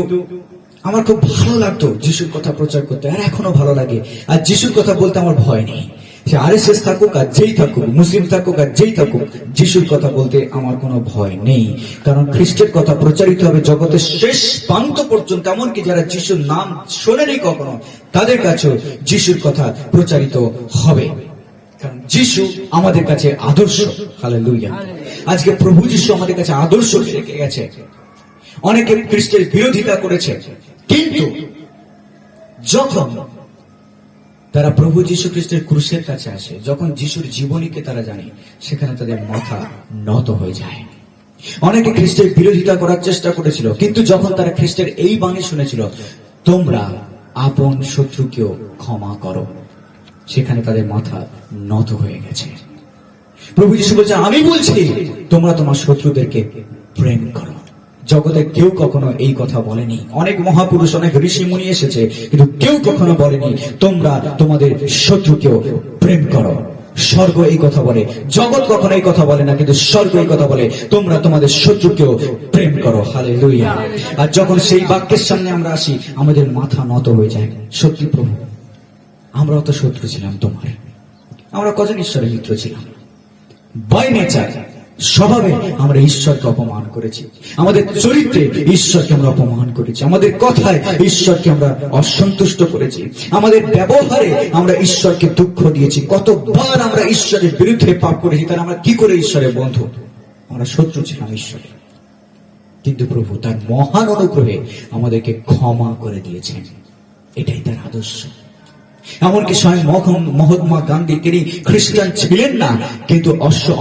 আমার খুব ভালো লাগতো যিশুর কথা প্রচার করতে, আর এখনো ভালো লাগে। আর যিশুর কথা বলতে আমার ভয় নেই। সে আরএসএস থাকুক আর যেই থাকুক, মুসলিম থাকুক আর যেই থাকুক, যিশুর কথা বলতে আমার কোনো ভয় নেই। কারণ খ্রিস্টের কথা প্রচারিত হবে জগতের শেষ প্রান্ত পর্যন্ত। এমনকি যারা যিশুর নাম শোনেনি কখনো, তাদের কাছেও যিশুর কথা প্রচারিত হবে, কারণ যিশু আমাদের কাছে আদর্শ। হালেলুয়া। আজকে প্রভু যিশু আমাদের কাছে আদর্শ রেখে গেছে। অনেকে খ্রিস্টের বিরোধিতা করেছে, কিন্তু যখন তারা প্রভু যীশু খ্রিস্টের ক্রুশের কাছে আসে, যখন যিশুর জীবনীকে তারা জানে, সেখানে তাদের মাথা নত হয়ে যায়। অনেকে খ্রিস্টের বিরোধিতা করার চেষ্টা করেছিল, কিন্তু যখন তারা খ্রিস্টের এই বাণী শুনেছিল, তোমরা আপন শত্রুকেও ক্ষমা করো, সেখানে তাদের মাথা নত হয়ে গেছে। প্রভু যীশু বলছে, আমি বলছি তোমরা তোমার শত্রুদেরকে প্রেম করো। জগতে কেউ কখনো এই কথা বলেনি। অনেক মহাপুরুষ, অনেক ঋষি মুনি এসেছে, কিন্তু কেউ কখনো বলেনি তোমরা তোমাদের শত্রুকেও প্রেম করো। স্বর্গ এই কথা বলে, জগৎ কখনো এই কথা বলে না, কিন্তু স্বর্গ এই কথা বলে, তোমরা তোমাদের শত্রুকেও প্রেম করো। হালেলুয়া। আর যখন সেই বাক্যের সামনে আমরা আসি, আমাদের মাথা নত হয়ে যায়। সত্যি প্রভু, আমরা অত শত্রু ছিলাম তোমার। আমরা কজন ঈশ্বরের মিত্র ছিলাম? বাই নেচার, স্বভাবে আমরা ঈশ্বরকে অপমান করেছি, আমাদের চরিত্রে ঈশ্বরকে আমরা অপমান করেছি, আমাদের কথায় ঈশ্বরকে আমরা অসন্তুষ্ট করেছি, আমাদের ব্যবহারে আমরা ঈশ্বরকে দুঃখ দিয়েছি। কতবার আমরা ঈশ্বরের বিরুদ্ধে পাপ করেছি, তার আমরা কি করে ঈশ্বরের বন্ধু? আমরা শত্রু ছিলাম ঈশ্বরের। কিন্তু প্রভু তার মহান অনুগ্রহে আমাদেরকে ক্ষমা করে দিয়েছেন। এটাই তার আদর্শ। এমনকি স্বয়ং মহাত্মা গান্ধী, তিনি খ্রিস্টান ছিলেন না, কিন্তু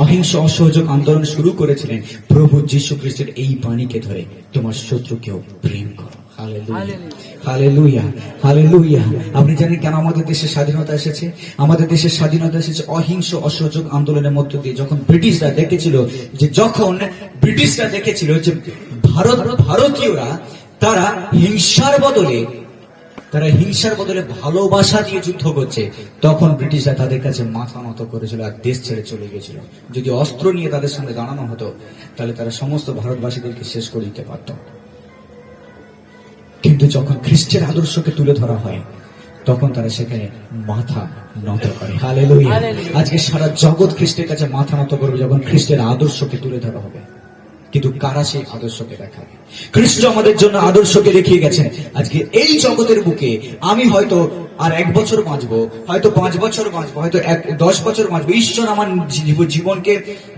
অহিংস অসহযোগ আন্দোলন শুরু করেছিলেন প্রভু যীশু খ্রিস্টের এই বাণীকে ধরে, তোমার শত্রুকেও প্রেম করো। Hallelujah, hallelujah, hallelujah. আপনি জানেন কেন আমাদের দেশে স্বাধীনতা এসেছে? আমাদের দেশের স্বাধীনতা এসেছে অহিংস অসহযোগ আন্দোলনের মধ্য দিয়ে। যখন ব্রিটিশরা দেখেছিল যে ভারতীয়রা তারা হিংসার বদলে ভালোবাসা দিয়ে যুদ্ধ করছে, তখন ব্রিটিশরা তাদের কাছে মাথা নত করেছিল আর দেশ ছেড়ে চলে গেছিল। যদি অস্ত্র নিয়ে তাদের সামনে দাঁড়ানো হতো, তাহলে তারা সমস্ত ভারতবাসীদেরকে শেষ করে দিতে পারত। কিন্তু যখন খ্রিস্টের আদর্শকে তুলে ধরা হয়, তখন তারা সেখানে মাথা নত করে। হালেলুয়া। আজকে সারা জগৎ খ্রিস্টের কাছে মাথা নত করবে যখন খ্রিস্টের আদর্শকে তুলে ধরা হবে। কিন্তু কারা সেই আদর্শকে দেখাবে? খ্রিস্ট আমাদের জন্য আদর্শকে দেখিয়ে গেছেন। আজকে এই জগতের বুকে আমি হয়তো আর 1 বছর বাঁচবো, হয়তো 5 বছর বাঁচবো, হয়তো 10 বছর বাঁচবো। ঈশ্বর আমার জীবনকে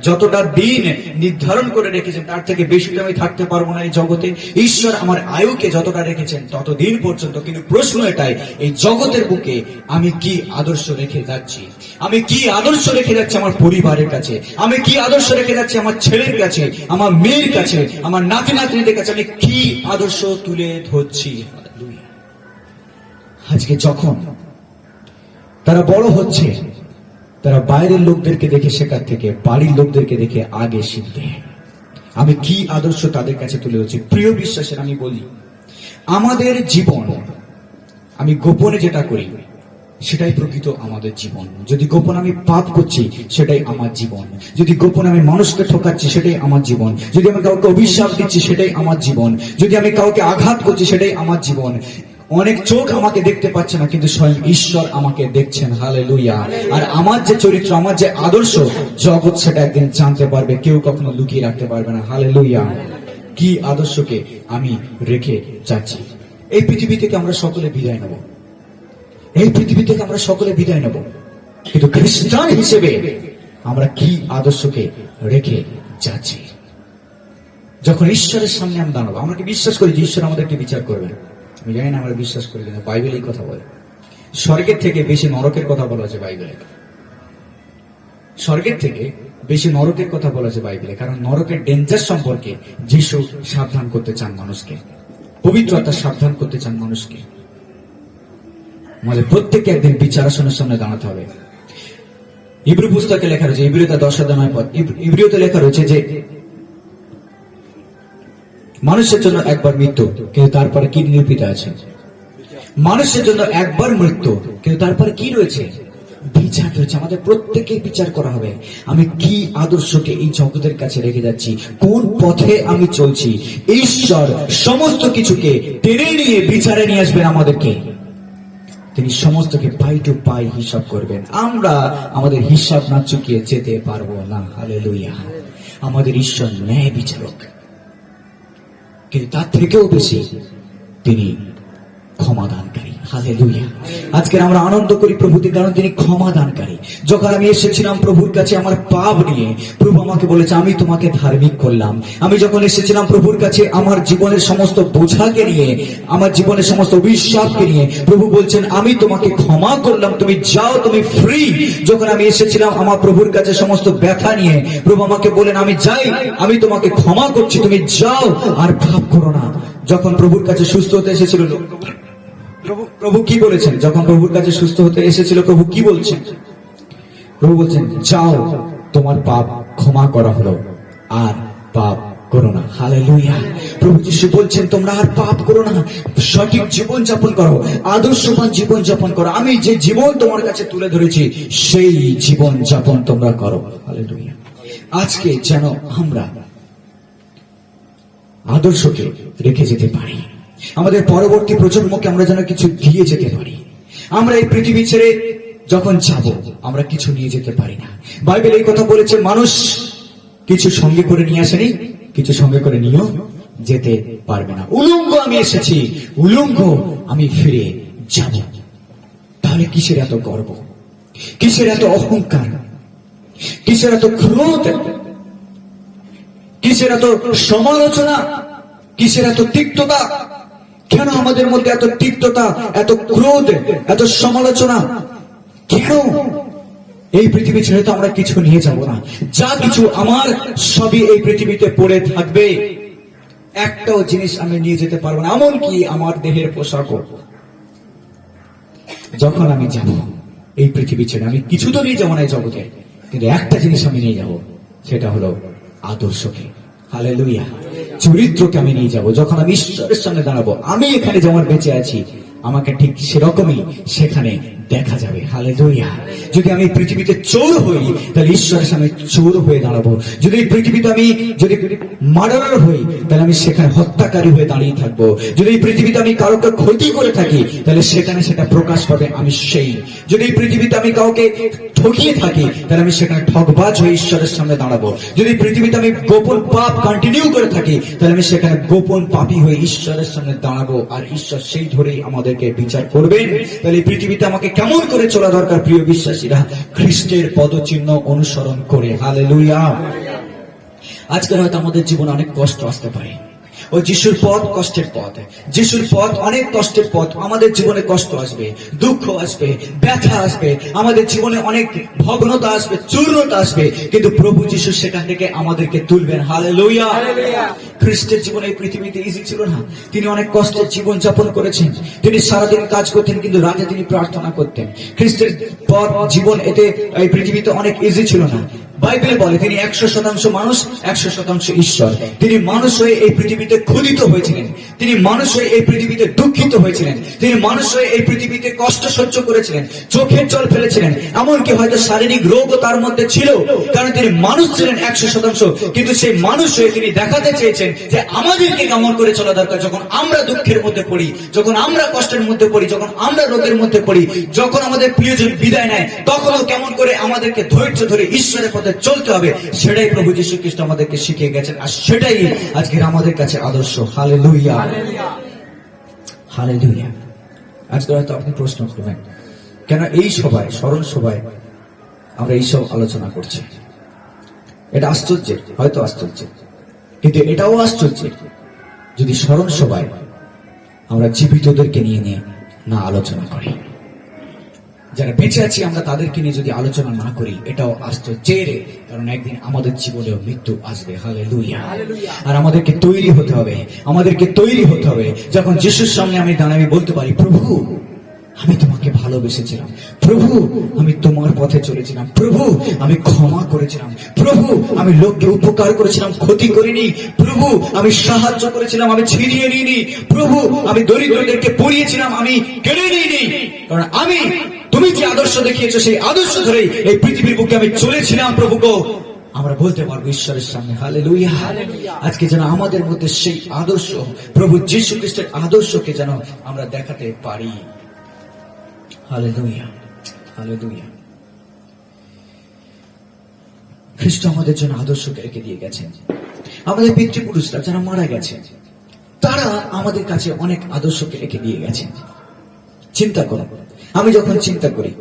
যতটা দিন নির্ধারণ করে রেখেছেন, তার থেকে বেশি আমি থাকতে পারবো না এই জগতে। ঈশ্বর আমার আয়ুকে যতটা রেখেছেন ততদিন পর্যন্ত। কিন্তু প্রশ্ন এটাই, এই জগতের বুকে আমি কি আদর্শ রেখে যাচ্ছি? আমি কি আদর্শ রেখে যাচ্ছি আমার পরিবারের কাছে? আমি কি আদর্শ রেখে যাচ্ছি আমার ছেলের কাছে, আমার মেয়ের কাছে, আমার নাতি নাতনিদের কাছে? আমি কি আদর্শ তুলে ধরছি? আজকে যখন তারা বড় হচ্ছে, তারা বাইরের লোকদেরকে দেখে শেখার থেকে বাড়ির লোকদেরকে দেখে আগে শিখবে। আমি কি আদর্শ তাদের কাছে তুলে ধরছি? প্রিয় বিশ্বাসের আমি বলি, আমাদের জীবন, আমি গোপনে যেটা করি সেটাই প্রকৃত আমাদের জীবন। যদি গোপন আমি পাপ করছি, সেটাই আমার জীবন। যদি গোপন আমি মানুষকে ঠকাচ্ছি, সেটাই আমার জীবন। যদি আমি কাউকে অভিশাপ দিচ্ছি, সেটাই আমার জীবন। যদি আমি কাউকে আঘাত করছি, সেটাই আমার জীবন। অনেক চোখ আমাকে দেখতে পাচ্ছে না, কিন্তু স্বয়ং ঈশ্বর আমাকে দেখছেন। হালেলুয়া। আর আমার যে চরিত্র, আমার যে আদর্শ, জগৎ সেটা একদিন জানতে পারবে, কেউ কখনো লুকিয়ে রাখতে পারবে না। হালেলুয়া। কি আদর্শকে আমি রেখে যাচ্ছি? এই পৃথিবী থেকে আমরা সকলে বিদায় নেব, কিন্তু খ্রিস্টান হিসেবে আমরা কি আদর্শকে রেখে যাচ্ছি? যখন ঈশ্বরের সামনে আমরা দাঁড়াবো, আমরা কি বিশ্বাস করি যে ঈশ্বর আমাদেরকে বিচার করবেন? আমি জানি না আমরা বিশ্বাস করি কিনা। বাইবেল এই কথা বলে, স্বর্গের থেকে বেশি নরকের কথা বলা আছে বাইবেলে। স্বর্গের থেকে বেশি নরকের কথা বলা আছে বাইবেলে, কারণ নরকের ডেঞ্জার সম্পর্কে যিশু সাবধান করতে চান মানুষকে, পবিত্রতা সাবধান করতে চান মানুষকে। আমাদের প্রত্যেককে একদিন বিচার আসনের সামনে দাঁড়াতে হবে। ইব্রু পুস্তকে লেখা রয়েছে, ইব্রিয়তে 10 ইব্রিয়তে লেখা রয়েছে যে মানুষের জন্য একবার মৃত্যু, কিন্তু তারপরে কি নিরূপিত আছে? মানুষের জন্য একবার মৃত্যু, কিন্তু তারপরে কি রয়েছে? বিচার রয়েছে। আমাদের প্রত্যেককে বিচার করা হবে। আমি কি আদর্শকে এই জগতের কাছে রেখে যাচ্ছি? কোন পথে আমি চলছি? ঈশ্বর সমস্ত কিছুকে টেনে নিয়ে বিচারে নিয়ে আসবেন আমাদেরকে। তিনি সমস্তকে পাই টু পাই হিসাব করবেন। আমরা আমাদের হিসাব না চুকিয়ে যেতে পারবো না। হালেলুয়া। আমাদের ঈশ্বর ন্যায় বিচারক, কিন্তু তার থেকেও বেশি তিনি ক্ষমাদানকারী। হালেলুয়া। আজকে আমরা আনন্দ করি প্রভুতে, কারণ তিনি ক্ষমাদানকারী। যখন আমি এসেছিলাম প্রভুর কাছে আমার পাপ নিয়ে, প্রভু আমাকে বলেছে আমি তোমাকে ধার্মিক করলাম। আমি যখন এসেছিলাম প্রভুর কাছে আমার জীবনের সমস্ত বোঝাকে নিয়ে, আমার জীবনের সমস্ত অভিশাপকে নিয়ে, প্রভু বলছেন আমি তোমাকে ক্ষমা করলাম, তুমি যাও, তুমি ফ্রি। যখন আমি এসেছিলাম আমার প্রভুর কাছে সমস্ত ব্যথা নিয়ে, প্রভু আমাকে বলেন আমি যাই, আমি তোমাকে ক্ষমা করছি, তুমি যাও আর পাপ করো না। যখন প্রভুর কাছে সুস্থ হতে এসেছিল প্রভু কি বলেছেন? যখন প্রভুর কাছে সুস্থ হতে এসেছিল প্রভু কি বলছেন? প্রভু বলছেন যাও, তোমার পাপ ক্ষমা করা হলো, আর পাপ করো না। হালেলুয়া। প্রভু যিশু বলছেন তোমরা আর পাপ করো না, সঠিক জীবন যাপন করো, আদর্শবান জীবন যাপন করো। আমি যে জীবন তোমার কাছে তুলে ধরেছি সেই জীবন যাপন তোমরা করো। হালেলুয়া। আজকে যেন আমরা আদর্শকে রেখে যেতে পারি, আমাদের পরবর্তী প্রজন্মকে আমরা যেন কিছু দিয়ে যেতে পারি। আমরা এই পৃথিবী ছেড়ে যখন যাব, আমরা কিছু নিয়ে যেতে পারি না। বাইবেল এই কথা বলেছে, মানুষ কিছু সঙ্গে করে নিয়ে আসেনি, কিছু সঙ্গে করে নিয়েও যেতে পারবে না। উলঙ্গ আমি এসেছি, উলঙ্গ আমি ফিরে যাব। তাহলে কিসের এত গর্ব, কিসের এত অহংকার, কিসের এত ক্রোধ, কিসের এত সমালোচনা, কিসের এত তিক্ততা, কেন আমাদের মধ্যে এত তিক্ততা, এত ক্রোধ, এত সমালোচনা? কেন? এই পৃথিবী ছেড়ে তো আমরা কিছু নিয়ে যাব না। যা কিছু আমার সবই এই পৃথিবীতে পড়ে থাকবে, একটাও জিনিস আমি নিয়ে যেতে পারবো না, এমনকি আমার দেহের পোশাকও। যখন আমি যাব এই পৃথিবী ছেড়ে, আমি কিছু তো নিয়ে যাবো না এই জগতে, কিন্তু একটা জিনিস আমি নিয়ে যাব, সেটা হলো আদর্শকে। হালেলুয়া। চরিত্রকে আমি নিয়ে যাব। যখন আমি ঈশ্বরের সামনে দাঁড়াবো, আমি এখানে যেমন বেঁচে আছি, আমাকে ঠিক সেরকমই সেখানে দেখা যাবে। হালেলুয়া। যদি আমি পৃথিবীতে চোর হই, তাহলে ঈশ্বরের সামনে চোর হয়ে দাঁড়াবো। যদি এই পৃথিবীতে আমি যদি মার্ডারার হই, তাহলে আমি সেখানে হত্যাকারী হয়ে দাঁড়িয়ে থাকবো। যদি এই পৃথিবীতে আমি কাউকে ক্ষতি করে থাকি, তাহলে সেখানে সেটা প্রকাশ পাবে আমি সেই। যদি এই পৃথিবীতে আমি কাউকে ঠকিয়ে থাকি, তাহলে আমি সেখানে ঠকবাজ হয়ে ঈশ্বরের সামনে দাঁড়াবো। যদি পৃথিবীতে আমি গোপন পাপ কন্টিনিউ করে থাকি, তাহলে আমি সেখানে গোপন পাপী হয়ে ঈশ্বরের সামনে দাঁড়াবো, আর ঈশ্বর সেই ধরেই আমাদেরকে বিচার করবেন। তাহলে এই পৃথিবীতে আমাকে কেমন করে চলা দরকার প্রিয় বিশ্বাসীরা? খ্রিস্টের পদচিহ্ন অনুসরণ করে। হালেলুয়া। আজকাল হয়তো আমাদের জীবনে অনেক কষ্ট আসতে পারে। ওই যিশুর পথ কষ্টের পথ, যিশুর পথ অনেক কষ্টের পথ। আমাদের জীবনে কষ্ট আসবে, দুঃখ আসবে, ব্যথা আসবে, আমাদের জীবনে অনেক ভগ্নতা আসবে, চূর্ণতা আসবে, কিন্তু প্রভু যিশু সেখান থেকে আমাদেরকে তুলবেন। হালেলুয়া। খ্রিস্টের জীবন এই পৃথিবীতে ইজি ছিল না। তিনি অনেক কষ্টের জীবন যাপন করেছেন। তিনি সারাদিন কাজ করতেন, কিন্তু রাতে তিনি প্রার্থনা করতেন। খ্রিস্টের পথ জীবন এতে এই পৃথিবীতে অনেক ইজি ছিল না। বাইবেল বলে তিনি 100% মানুষ, 100% ঈশ্বর। তিনি মানুষ হয়ে এই পৃথিবীতে ক্ষুধিত হয়েছিলেন, তিনি মানুষ হয়ে এই পৃথিবীতে দুঃখিত হয়েছিলেন, তিনি মানুষ হয়ে এই পৃথিবীতে কষ্ট সহ্য করেছিলেন, চোখের জল ফেলেছিলেন, এমনকি হয়তো শারীরিক রোগও তার মধ্যে ছিল, কারণ তিনি মানুষ ছিলেন 100%। কিন্তু সেই মানুষ হয়ে তিনি দেখাতে চেয়েছেন যে আমাদেরকে কেমন করে চলা দরকার। যখন আমরা দুঃখের মধ্যে পড়ি, যখন আমরা কষ্টের মধ্যে পড়ি, যখন আমরা রোগের মধ্যে পড়ি, যখন আমাদের প্রিয়জন বিদায় নেয়, তখনও কেমন করে আমাদেরকে ধৈর্য ধরে ঈশ্বরের পথে চলতে হবে, সেটাই প্রভু যীশু খ্রিস্ট আমাদেরকে শিখিয়ে গেছেন, আর সেটাই আজকের আমাদের কাছে আদর্শ। হালেলুয়া। হালেলুয়া। আজকে হয়তো আপনি প্রশ্ন করবেন, কেন এই সভায়, স্মরণ সভায় আমরা এইসব আলোচনা করছি? এটা আশ্চর্যের, হয়তো আশ্চর্যের, কিন্তু এটাও আশ্চর্যের যদি স্মরণ সভায় আমরা জীবিতদেরকে নিয়ে না আলোচনা করি। যারা বেঁচে আছি আমরা তাদেরকে নিয়ে যদি আলোচনা না করি, এটাও আশ্চর্যের, কারণ একদিন আমাদের জীবনেও মৃত্যু আসবে। হালেলুয়া। আর আমাদেরকে তৈরি হতে হবে, আমাদেরকে তৈরি হতে হবে। যখন যিশুর সামনে আমি দাঁড়াই, আমি বলতে পারি, প্রভু আমি তোমাকে ভালোবেসেছিলাম, প্রভু আমি তোমার পথে চলেছিলাম, প্রভু আমি ক্ষমা করেছিলাম, প্রভু আমি লোককে উপকার করেছিলাম, ক্ষতি করিনি, প্রভু আমি সাহায্য করেছিলাম, আমি ছিনিয়ে নিইনি, প্রভু আমি দরিদ্রদেরকে পড়িয়েছিলাম, আমি কেড়ে নিইনি, কারণ আমি তুমি যে আদর্শ দেখিয়েছো সেই আদর্শ ধরেই এই পৃথিবীর বুকে আমি চলেছিলাম। প্রভু গো, আমরা বলতে পারবো ঈশ্বরের সামনে। হালেলুয়া। আজকে যেন আমাদের মধ্যে সেই আদর্শ, প্রভু যীশু খ্রিস্টের আদর্শকে যেন আমরা দেখাতে পারি। হালেলুয়া। হালেলুয়া। খ্রিস্ট আমাদের জন্য আদর্শকে রেখে দিয়ে গেছেন। আমাদের পিতৃপুরুষরা যারা মারা গেছে, তারা আমাদের কাছে অনেক আদর্শকে রেখে দিয়ে গেছেন। চিন্তা করো, আমি যখন চিন্তা করি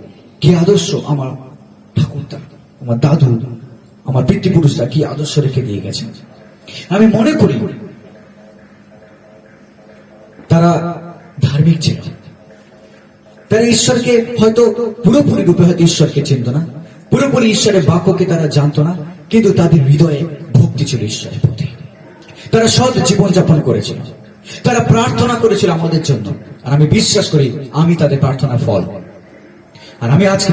কি আদর্শ আমার ঠাকুরদা, আমার দাদু, আমার পিতৃপুরুষরা কি আদর্শ রেখে দিয়ে গেছেন, আমি মনে করি তারা ধার্মিক ছিল। তারা ঈশ্বরকে হয়তো পুরোপুরি রূপে হয়তো ঈশ্বরকে চিনত না, পুরোপুরি ঈশ্বরের বাক্যকে তারা জানতো না, কিন্তু তাদের হৃদয়ে ভক্তি ছিল ঈশ্বরের প্রতি। তারা সৎ জীবন যাপন করেছিল, তারা প্রার্থনা করেছিল আমাদের জন্য, আর আমি বিশ্বাস করি আমি তাদের প্রার্থনার ফল। আর আমি আজকে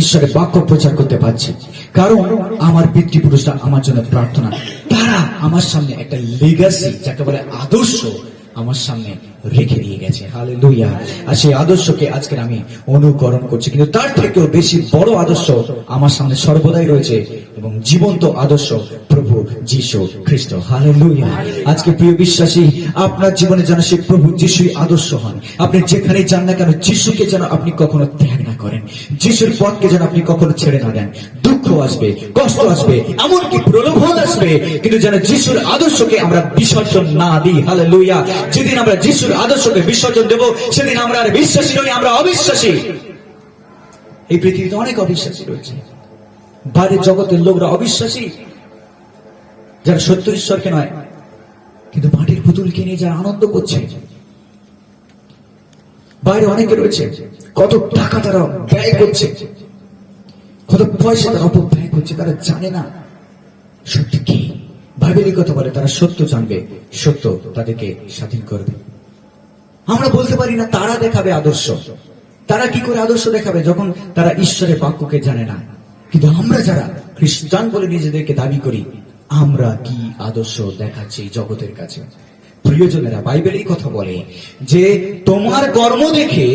ঈশ্বরের বাক্য প্রচার করতে পারছি, কারণ আমার পিতৃপুরুষরা আমার জন্য প্রার্থনা, তারা আমার সামনে একটা লেগাসি, যাকে বলে আদর্শ, আমার সামনে রেখে দিয়ে গেছে। হালেলুয়া। আর সেই আদর্শকে আজকে আমি অনুকরণ করছি, কিন্তু তার থেকেও বেশি বড় আদর্শ আমার সামনে সর্বদাই রয়েছে, এবং জীবন্ত আদর্শ প্রভু যীশু খ্রিস্ট। হালেলুয়া। আজকে প্রিয় বিশ্বাসী, আপনার জীবনে যেন সেই প্রভু যীশুই আদর্শ হন। আপনি যেখানে যান না কেন, যীশুকে যেন আপনি কখনো ত্যাগ না করেন, যীশুর পথকে যেন আপনি কখনো ছেড়ে না দেন। দুঃখ আসবে, কষ্ট আসবে, এমনকি প্রলোভন আসবে, কিন্তু যেন যীশুর আদর্শকে আমরা বিসর্জন না দিই। হালেলুয়া। যেদিন আমরা যীশুর আদর্শকে বিসর্জন দেব, সেদিন আমরা আর বিশ্বাসী নই, আমরা অবিশ্বাসী। এই পৃথিবীতে অনেক অবিশ্বাসী রয়েছে, বাইরের জগতের লোকরা অবিশ্বাসী, যারা সত্য ঈশ্বরকে নয়, কিন্তু মাটির পুতুলকে নিয়ে যারা আনন্দ করছে, বাইরে অনেকে রয়েছে, কত টাকা তারা ব্যয় করছে, কত পয়সা তারা অপব্যয় করছে, তারা জানে না সত্য কি। বাইবেলের কথা বলে তারা সত্য জানবে, সত্য তাদেরকে স্বাধীন করবে। আমরা বলতে পারি না তারা দেখাবে আদর্শ। তারা কি করে আদর্শ দেখাবে যখন তারা ঈশ্বরের বাক্যকে জানে না? কিন্তু আমরা যারা খ্রিস্টান বলে নিজেদেরকে দাবি করি, আমরা কি আদর্শ দেখাচ্ছি জগতের কাছে? প্রিয়জনেরা, বাইবেল এই কথা বলে যে তোমার কর্ম দেখে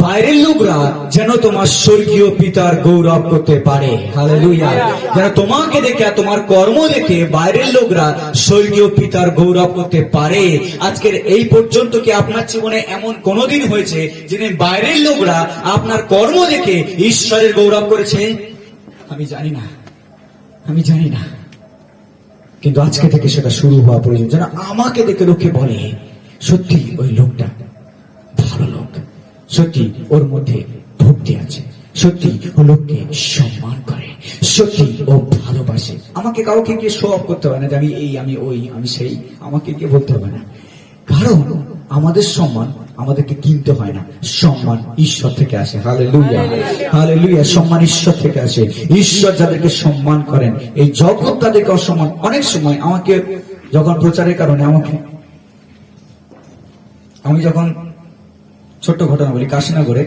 বাইরের লোকরা যেন তোমার স্বর্গীয় পিতার গৌরব করতে পারে। হালেলুয়া। যেন তোমাকে দেখে, তোমার কর্ম দেখে বাইরের লোকরা স্বর্গীয় পিতার গৌরব করতে পারে। আজকের এই পর্যন্ত কি আপনার জীবনে এমন কোনদিন হয়েছে যিনি বাইরের লোকরা আপনার কর্ম দেখে ঈশ্বরের গৌরব করেছে? আমি জানি না, আমি জানি না। কিন্তু আজকে থেকে সেটা শুরু হওয়া প্রয়োজন, যেন আমাকে দেখে লোকে বলে সত্যি ওই লোকটা ভালো লোক, সত্যি ওর মধ্যে ভক্তি আছে, সত্যি ও লোককে সম্মান করে, সত্যি ও ভালোবাসে। আমাকে কাউকে গিয়ে শো অফ করতে হবে না যে আমি এই, আমি ওই, আমি সেই। আমাকে গিয়ে বলতে হবে না, কারণ আমাদের সম্মান আমাদেরকে কিনতে হয় না। সম্মান ঈশ্বর থেকে আসে। Hallelujah, hallelujah. সম্মান ঈশ্বর থেকে আসে। ঈশ্বর যাদেরকে সম্মান করেন, এই জগৎ তাদেরকে অসম্মান। অনেক সময় আমাকে যখন প্রচারের কারণে আমি যখন ছোট্ট ঘটনা বলি, কাশীনগরে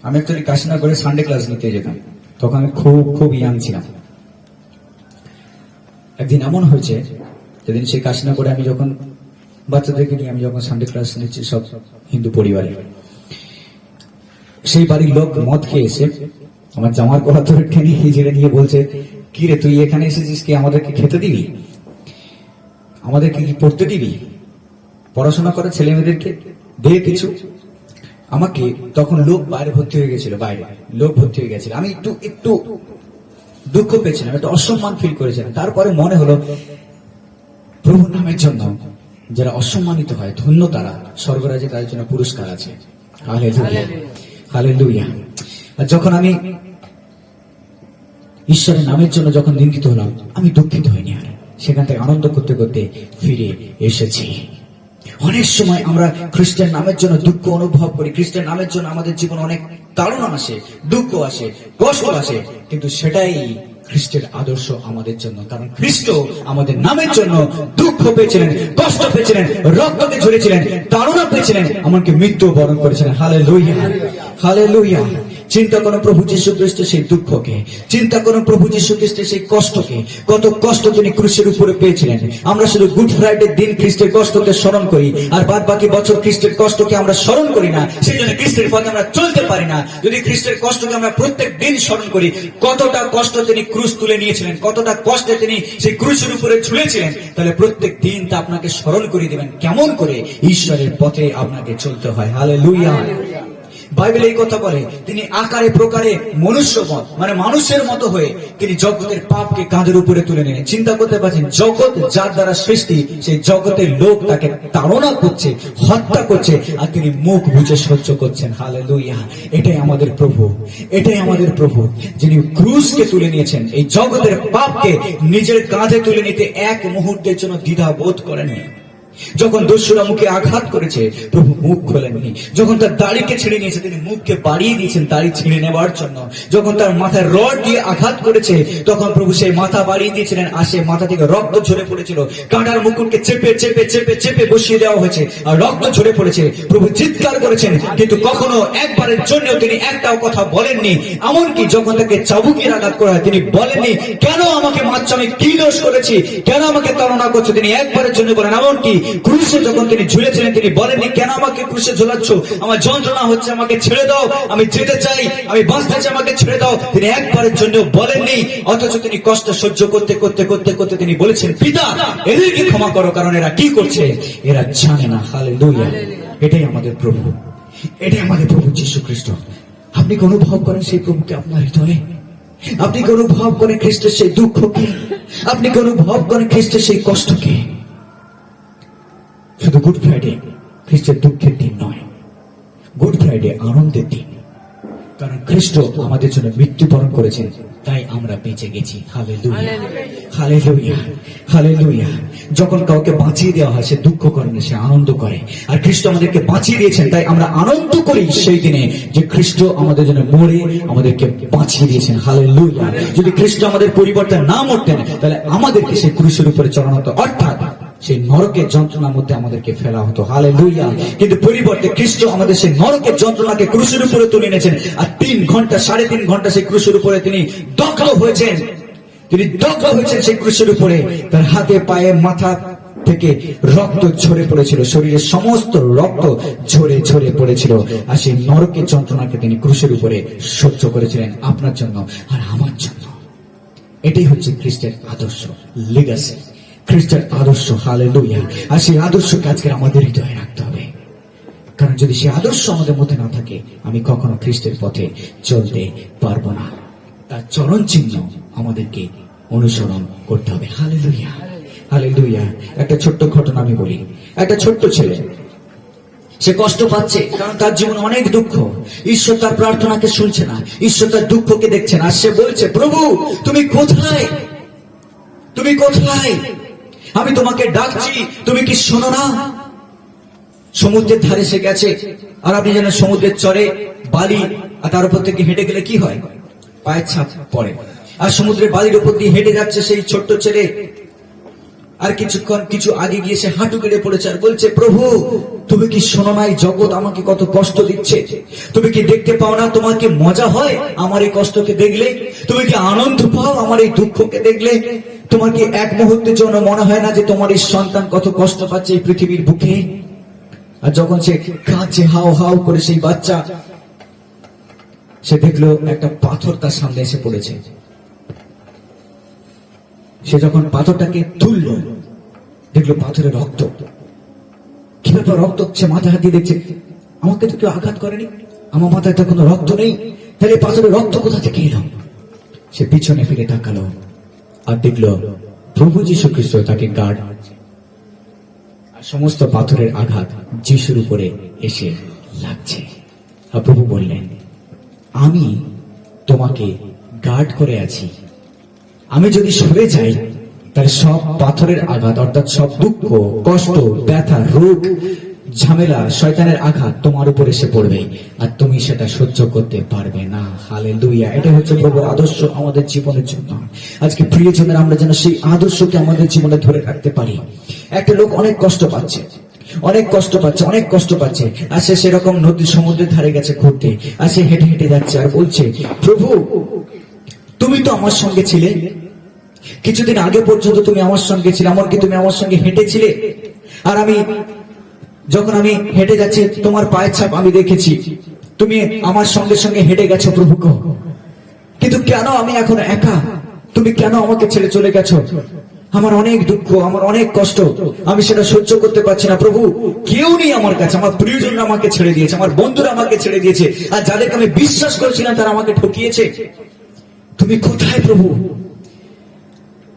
আমি অ্যাকচুয়ালি কাশীনগরে সানডে ক্লাস নিতে যেতাম। তখন আমি খুব ইয়াং ছিলাম। একদিন এমন হয়েছে, যেদিন সেই কাশীনগরে আমি যখন বাচ্চাদেরকে নিয়ে আমি যখন সানডে ক্লাস নিচ্ছি, সব হিন্দু পরিবারে, সেই বাড়ির লোক মদ খেয়ে এসে আমার জামার কলা ধরে টেনে হিজড়ে নিয়ে বলছে, কি রে তুই এখানে এসেছিস কি আমাদেরকে খেতে দিবি? আমাদেরকে কি পড়তে দিবি? পড়াশোনা করে ছেলে মেয়েদেরকে দে কিছু। আমাকে তখন লোক বাইরে ভর্তি হয়ে গেছিল, বাইরে লোক ভর্তি হয়ে গেছিল। আমি একটু দুঃখ পেয়েছিলাম, একটু অসম্মান ফিল করেছিলাম। তারপরে মনে হলো প্রভুর নামের জন্য যারা অসম্মানিত হয়, ধন্য তারা, স্বর্গরাজ্যে তাদের জন্য পুরস্কার আছে। Hallelujah, hallelujah. আর যখন আমি ঈশ্বরের নামের জন্য যখন নিন্দিত হলাম, আমি দুঃখিত হইনি, আর সেখান থেকে আনন্দ করতে করতে ফিরে এসেছি। অনেক সময় আমরা খ্রিস্টের নামের জন্য দুঃখ অনুভব করি, খ্রিস্টের নামের জন্য আমাদের জীবন অনেক তাড়না আসে, দুঃখ আসে, কষ্ট আসে, কিন্তু সেটাই খ্রিস্টের আদর্শ আমাদের জন্য। কারণ খ্রিস্ট আমাদের নামের জন্য দুঃখ পেয়েছিলেন, কষ্ট পেয়েছিলেন, রক্তকে ঝরেছিলেন, তাড়না পেয়েছিলেন, এমনকি মৃত্যু বরণ করেছিলেন। Hallelujah, hallelujah. চিন্তা করুন প্রভু যীশু খ্রিস্টের সেই দুঃখকে, চিন্তা করুন প্রভু যীশু খ্রিস্টের সেই কষ্টকে, কত কষ্ট তিনি ক্রুশের উপরে পেয়েছিলেন। আমরা শুধু গুড ফ্রাইডে দিন খ্রিস্টের কষ্টকে স্মরণ করি, আর বাদ বাকি বছর খ্রিস্টের কষ্টকে আমরা স্মরণ করি না। সেই জন্য খ্রিস্টের পথে আমরা চলতে পারি না। যদি খ্রিস্টের কষ্টকে আমরা প্রত্যেক দিন স্মরণ করি, কতটা কষ্ট তিনি ক্রুশ তুলে নিয়েছিলেন, কতটা কষ্টে তিনি সেই ক্রুশের উপরে ঝুলেছিলেন, তাহলে প্রত্যেক দিন তা আপনাকে স্মরণ করে দেবেন কেমন করে ঈশ্বরের পথে আপনাকে চলতে হয়। হালেলুয়া। বাইবেল এই কথা বলে, তিনি আকারে প্রকারে মনুষ্যপদ, মানে মানুষের মতো হয়ে তিনি জগতের পাপকে কাঁধের উপরে তুলে নিলেন। চিন্তা করতে পারছেন, জগৎ যার দ্বারা সৃষ্টি, সেই জগতের লোক তাকে তাড়না করছে, হত্যা করছে, আর তিনি মুখ বুজে সহ্য করছেন। হালেলুয়া। এটাই আমাদের প্রভু, এটাই আমাদের প্রভু, যিনি ক্রুশকে তুলে নিয়েছেন, এই জগতের পাপকে নিজের কাঁধে তুলে নিতে এক মুহূর্তের জন্য দ্বিধা বোধ করেননি। যখন দস্যুরা মুখে আঘাত করেছে, প্রভু মুখ খোলেননি। যখন তার দাড়িকে ছিঁড়ে নিয়েছে, তিনি মুখকে বাড়িয়ে দিয়েছেন দাড়ি ছিঁড়ে নেওয়ার জন্য। যখন তার মাথায় রড দিয়ে আঘাত করেছে, তখন প্রভু সেই মাথা বাড়িয়ে দিয়েছিলেন, আর সেই মাথা থেকে রক্ত ঝরে পড়েছিল। কাঁটার মুকুটকে চেপে চেপে চেপে চেপে বসিয়ে দেওয়া হয়েছে, আর রক্ত ঝরে পড়েছে। প্রভু চিৎকার করেছেন, কিন্তু কখনো একবারের জন্য তিনি একটাও কথা বলেননি। এমনকি যখন তাকে চাবুকের আঘাত করা হয়, তিনি বলেননি কেন আমাকে মারছ, আমি কি দোষ করেছি, কেন আমাকে তাড়না করছো। তিনি একবারের জন্য বলেন, এমনকি ক্রুশে যখন তিনি ঝুলেছিলেন, তিনি বলেননি কেন আমাকে ক্রুশে ঝুলাচ্ছ, আমার যন্ত্রণা হচ্ছে, আমাকে ছেড়ে দাও, আমি যেতে চাই, আমি বাঁচতে চাই, আমাকে ছেড়ে দাও। তিনি একবারের জন্য বলেননি। অথচ তিনি কষ্ট সহ্য করতে করতে করতে করতে তিনি বলেছেন, পিতা এদেরকে ক্ষমা করো, কারণ এরা কি করছে, এরা জানে না। হালেলুয়া। এটাই আমাদের প্রভু, এটাই আমাদের প্রভু যীশু খ্রিস্ট। আপনি কি অনুভব করেন সেই প্রভুকে আপনার হৃদয়ে? আপনি কি অনুভব করেন খ্রিস্টের সেই দুঃখকে? আপনি কি অনুভব করেন খ্রিস্টের সেই কষ্টকে? শুধু গুড ফ্রাইডে খ্রিস্টের দুঃখের দিন নয়, গুড ফ্রাইডে আনন্দের দিন। কারণ খ্রিস্ট আমাদের জন্য মৃত্যুবরণ করেছেন, তাই আমরা বেঁচে গেছি। Hallelujah, hallelujah, hallelujah. যখন কাউকে বাঁচিয়ে দেওয়া হয় সে দুঃখ করে না, সে আনন্দ করে। আর খ্রিস্ট আমাদেরকে বাঁচিয়ে দিয়েছেন, তাই আমরা আনন্দ করি সেই দিনে যে খ্রিস্ট আমাদের জন্য মরে আমাদেরকে বাঁচিয়ে দিয়েছেন। হালেলুয়া। যদি খ্রিস্ট আমাদের পরিবর্তে না মরতেন তাহলে আমাদেরকে সেই ক্রুশের উপরে চড়ানো হতো, অর্থাৎ সেই নরকের যন্ত্রণার মধ্যে আমাদেরকে ফেলা হতো। হালেলুয়া। কিন্তু পরিবর্তে খ্রিস্ট আমাদের সেই নরকের যন্ত্রণাকে ক্রুশের উপরে তুলে এনেছেন, আর 3 ঘন্টা 3.5 ঘন্টা সেই ক্রুশের উপরে তিনি দগ্ধ হয়েছেন। তিনি দগ্ধ হয়েছেন সেই ক্রুশের উপরে। তার হাতে পায়ে মাথা থেকে রক্ত ঝরে পড়েছিল, শরীরের সমস্ত রক্ত ঝরে ঝরে পড়েছিল। আর সেই নরকের যন্ত্রণাকে তিনি ক্রুশের উপরে সহ্য করেছিলেন আপনার জন্য আর আমার জন্য। এটাই হচ্ছে খ্রিস্টের আদর্শ, লিগাসি, খ্রিস্টের আদর্শ। হালেলুয়া। আর সেই আদর্শকে আজকে আমাদের হৃদয়ে রাখতে হবে, কারণ যদি সেই আদর্শ আমাদের মধ্যে না থাকে আমি কখনো খ্রিস্টের পথে চলতে পারবো না। তার চরণ চিহ্ন আমাদেরকে অনুসরণ করতে হবে। Hallelujah, hallelujah. একটা ছোট্ট ঘটনা আমি বলি। একটা ছোট্ট ছেলে, সে কষ্ট পাচ্ছে কারণ তার জীবনে অনেক দুঃখ। ঈশ্বর তার প্রার্থনাকে শুনছে না, ঈশ্বর তার দুঃখকে দেখছেন। আর সে বলছে, প্রভু তুমি কোথায়, তুমি কোথায়? আমি তোমাকে ডাকছি, তুমি কি শোনো না? সমুদ্রের ধারে সে গেছে, আর আপনি জানেন সমুদ্রের চরে বালি, আর তার উপর থেকে হেঁটে গেলে কি হয়? পায়ের ছাপ পড়ে। আর সমুদ্রের বালির উপর দিয়ে হেঁটে যাচ্ছে সেই ছোট্ট ছেলে। আর কিছু আগে গিয়ে সে হাঁটু কেটে পড়েছে আর বলছে, প্রভু তুমি কি শোনো না? এই জগৎ আমাকে কত কষ্ট দিচ্ছে, তুমি কি দেখতে পাও না? তোমার কি মজা হয় আমার এই কষ্টকে দেখলে? তুমি কি আনন্দ পাও আমার এই দুঃখকে দেখলে? তোমার কি এক মুহূর্তের জন্য মনে হয় না যে তোমার এই সন্তান কত কষ্ট পাচ্ছে এই পৃথিবীর বুকে? আর যখন সে কাঁদছে হাও হাও করে, সেই বাচ্চা সে দেখলো একটা পাথর তার সামনে এসে পড়েছে। সে যখন পাথরটাকে তুলল, দেখলো পাথরে রক্ত। কি ব্যাপার, রক্ত? সে মাথা হাত দিয়ে দেখছে, আমাকে তো কেউ আঘাত করেনি, আমার মাথায় তো কোনো রক্ত নেই, তাহলে পাথরে রক্ত কোথা থেকে এলো? সে পিছনে ফিরে তাকালো আর দেখলো প্রভু যীশু খ্রিস্ট তাকে গার্ড, আর সমস্ত পাথরের আঘাত যীশুর উপরে এসে লাগছে। আর প্রভু বললেন, আমি তোমাকে গার্ড করে আছি, আমি যদি সরে যাই তাহলে সব পাথরের আঘাত, অর্থাৎ সব দুঃখ, কষ্ট, ব্যথা, রোগ, ঝামেলা, শয়তানের আঘাত তোমার উপর এসে পড়বে, আর তুমি সেটা সহ্য করতে পারবে না। হালেলুয়া। এটা হচ্ছে প্রভুর আদর্শ আমাদের জীবনের জন্য। আজকে প্রিয়জনের, আমরা যেন সেই আদর্শকে আমাদের জীবনে ধরে রাখতে পারি। একটা লোক অনেক কষ্ট পাচ্ছে, অনেক কষ্ট পাচ্ছে, অনেক কষ্ট পাচ্ছে, আর সে সেরকম নদী সমুদ্রের ধারে গেছে ঘুরতে, আর সে হেঁটে হেঁটে যাচ্ছে আর বলছে, প্রভু তুমি তো আমার সঙ্গে ছিলে, কিছুদিন আগে পর্যন্ত তুমি আমার সঙ্গে ছিলে, এমনকি তুমি আমার সঙ্গে হেঁটেছিলে, আর যখন আমি হেঁটে যাচ্ছি তোমার পায়ের ছাপ আমি দেখেছি, তুমি আমার সঙ্গে সঙ্গে হেঁটে গেছো প্রভু গো। কিন্তু কেন আমি এখন একা? তুমি কেন আমাকে ছেড়ে চলে গেছো? আমার অনেক দুঃখ, আমার অনেক কষ্ট, আমি সেটা সহ্য করতে পারছি না প্রভু। কেউ নেই আমার কাছে, আমার প্রিয়জন আমাকে ছেড়ে দিয়েছে, আমার বন্ধুরা আমাকে ছেড়ে দিয়েছে, আর যাদেরকে আমি বিশ্বাস করেছিলাম তারা আমাকে ঠকিয়েছে। তুমি কোথায় প্রভু?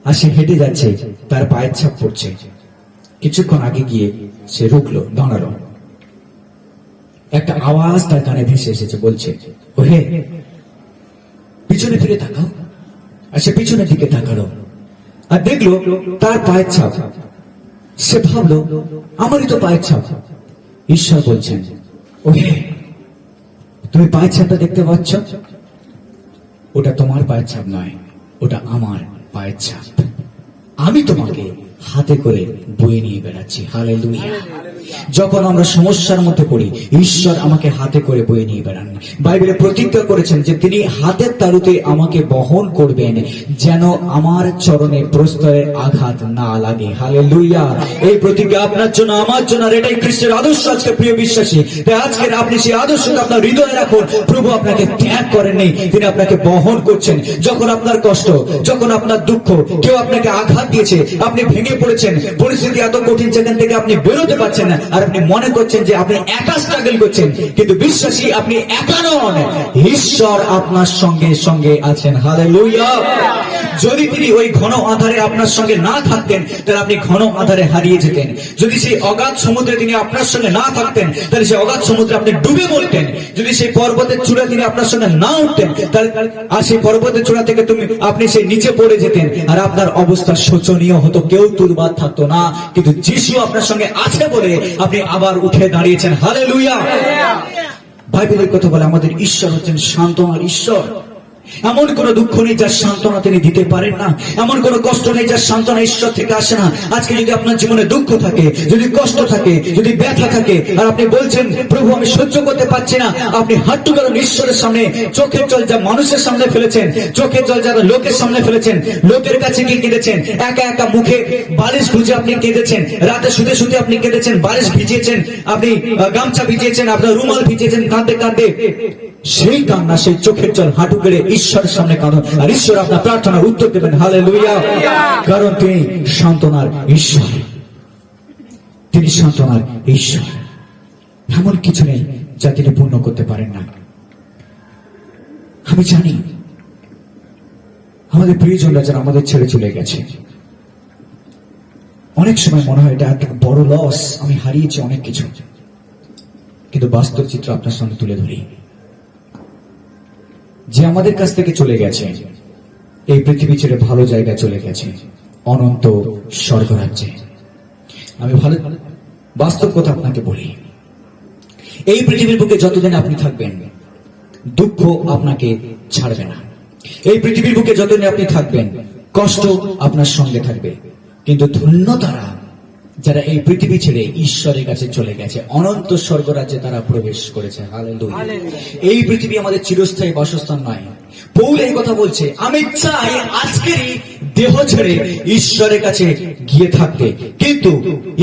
আর সে হেঁটে যাচ্ছে, তার পায়ের ছাপ পড়ছে। কিছুক্ষণ আগে গিয়ে সে রুকলো, দাঁড়ালো। একটা আওয়াজ তার কানে ভেসে এসেছে, বলছে, ওহে পিছনে ফিরে তাকাও। আর সে পিছনের দিকে তাকালো আর দেখলো তার পায়ের ছাপ। সে ভাবলো, আমারই তো পায়ের ছাপ। ঈশ্বর বলছেন, ওহে তুমি পায়ের ছাপটা দেখতে পাচ্ছ? ওটা তোমার পায়ের ছাপ নয়, ওটা আমার পায়ের ছাপ। আমি তোমাকে হাতে করে বয়ে নিয়ে বেড়াচ্ছি। হালেলুয়া। যখন আমরা সমস্যার মধ্যে পড়ি, ঈশ্বর আমাকে হাতে করে বয়ে নিয়ে বেড়ান। বাইবেলে প্রতিজ্ঞা করেছেন যে তিনি হাতের তালুতে আমাকে বহন করবেন, যেন আমার চরণে প্রস্তরের আঘাত না লাগে। হালেলুয়া। এই প্রতিজ্ঞা আপনার জন্য, আমার জন্য, আর এটাই খ্রিস্টের আদর্শ। আজকে প্রিয় বিশ্বাসী, তাই আজকের আপনি সেই আদর্শটা আপনার হৃদয়ে রাখুন। প্রভু আপনাকে ত্যাগ করেননি, তিনি আপনাকে বহন করছেন। যখন আপনার কষ্ট, যখন আপনার দুঃখ, কেউ আপনাকে আঘাত দিয়েছে, আপনি ভেঙে পড়েছেন, পরিস্থিতি এত কঠিন, সেখান থেকে আপনি বেরোতে পারছেন না, আর আপনি মনে করছেন যে আপনি একা স্ট্রাগল করছেন, কিন্তু বিশ্বাসী আপনি একা নন, ঈশ্বর আপনার সঙ্গে সঙ্গে আছেন। হালেলুয়া। যদি তিনি ওই ঘন আধারে আপনার সঙ্গে না থাকতেন, তাহলে আপনি ঘন আধারে হারিয়ে যেতেন। যদি সেই অগাধ সমুদ্রে তিনি আপনার সঙ্গে না থাকতেন, তাহলে সেই অগাধ সমুদ্রে আপনি ডুবে মরতেন। যদি সেই পর্বতের চূড়া তিনি আপনার সঙ্গে না উঠতেন, তাহলে আর সেই পর্বতের চূড়া থেকে আপনি সেই নিচে পড়ে যেতেন, আর আপনার অবস্থা শোচনীয় হতো, কেউ তুলবার থাকতো না। কিন্তু যিশু আপনার সঙ্গে আছে বলে আপনি আবার উঠে দাঁড়িয়েছেন। হালেলুয়া। বাইবেলের কথা বলে আমাদের ঈশ্বর হচ্ছেন সান্ত্বনার ঈশ্বর। এমন কোন দুঃখ নেই যার সান্ত্বনা তিনি দিতে পারেন না, এমন কোন কষ্ট নেই যার সান্ত্বনা ঈশ্বর থেকে আসে না। আজকে যদি আপনার জীবনে দুঃখ থাকে, যদি কষ্ট থাকে, যদি ব্যথা থাকে, আর আপনি বলছেন প্রভু আমি সহ্য করতে পারছি না, আপনি হাঁটু কারণ ঈশ্বরের সামনে চোখের জল যা মানুষের সামনে ফেলেছেন, চোখের জল যারা লোকের সামনে ফেলেছেন, লোকের কাছে গিয়ে কেঁদেছেন, একা একা মুখে বালিশ খুঁজে আপনি কেঁদেছেন, রাতে শুতে শুতে আপনি কেঁদেছেন, বালিশ ভিজিয়েছেন, আপনি গামছা ভিজিয়েছেন, আপনার রুমাল ভিজিয়েছেন, কাঁদতে কাঁদতে সেই কান্না, সেই চোখের জল হাঁটু গেড়ে ঈশ্বরের সামনে কাঁদুন, আর ঈশ্বর আপনার প্রার্থনার উত্তর দেবেন। হালেলুয়া। কারণ তিনি সান্ত্বনার ঈশ্বর, তিনি সান্ত্বনার ঈশ্বর। এমন কিছু নেই যা তিনি পূর্ণ করতে পারেন না। আমি জানি আমাদের প্রিয়জনরা যারা আমাদের ছেড়ে চলে গেছে, অনেক সময় মনে হয় এটা একটা বড় লস, আমি হারিয়েছি অনেক কিছু। কিন্তু বাস্তব চিত্র আপনার সামনে তুলে ধরি, যে আমাদের কাছ থেকে চলে গেছে, এই পৃথিবী ছেড়ে ভালো জায়গায় চলে গেছে, অনন্ত স্বর্গরাজ্যে। আমি ভালো বাস্তব কথা আপনাকে বলি, এই পৃথিবীর বুকে যতদিন আপনি থাকবেন, দুঃখ আপনাকে ছাড়বে না। এই পৃথিবীর বুকে যতদিন আপনি থাকবেন, কষ্ট আপনার সঙ্গে থাকবে। কিন্তু ধন্য তারা যারা এই পৃথিবী ছেড়ে ঈশ্বরের কাছে চলে গেছে, অনন্ত স্বর্গরাজ্যে তারা প্রবেশ করেছে। হালেলুয়া। এই পৃথিবী আমাদের চিরস্থায়ী বাসস্থান নয়। পৌল এই কথা বলছে, আমি চাই আজকেরই দেহ ছেড়ে ঈশ্বরের কাছে গিয়ে থাকতে, কিন্তু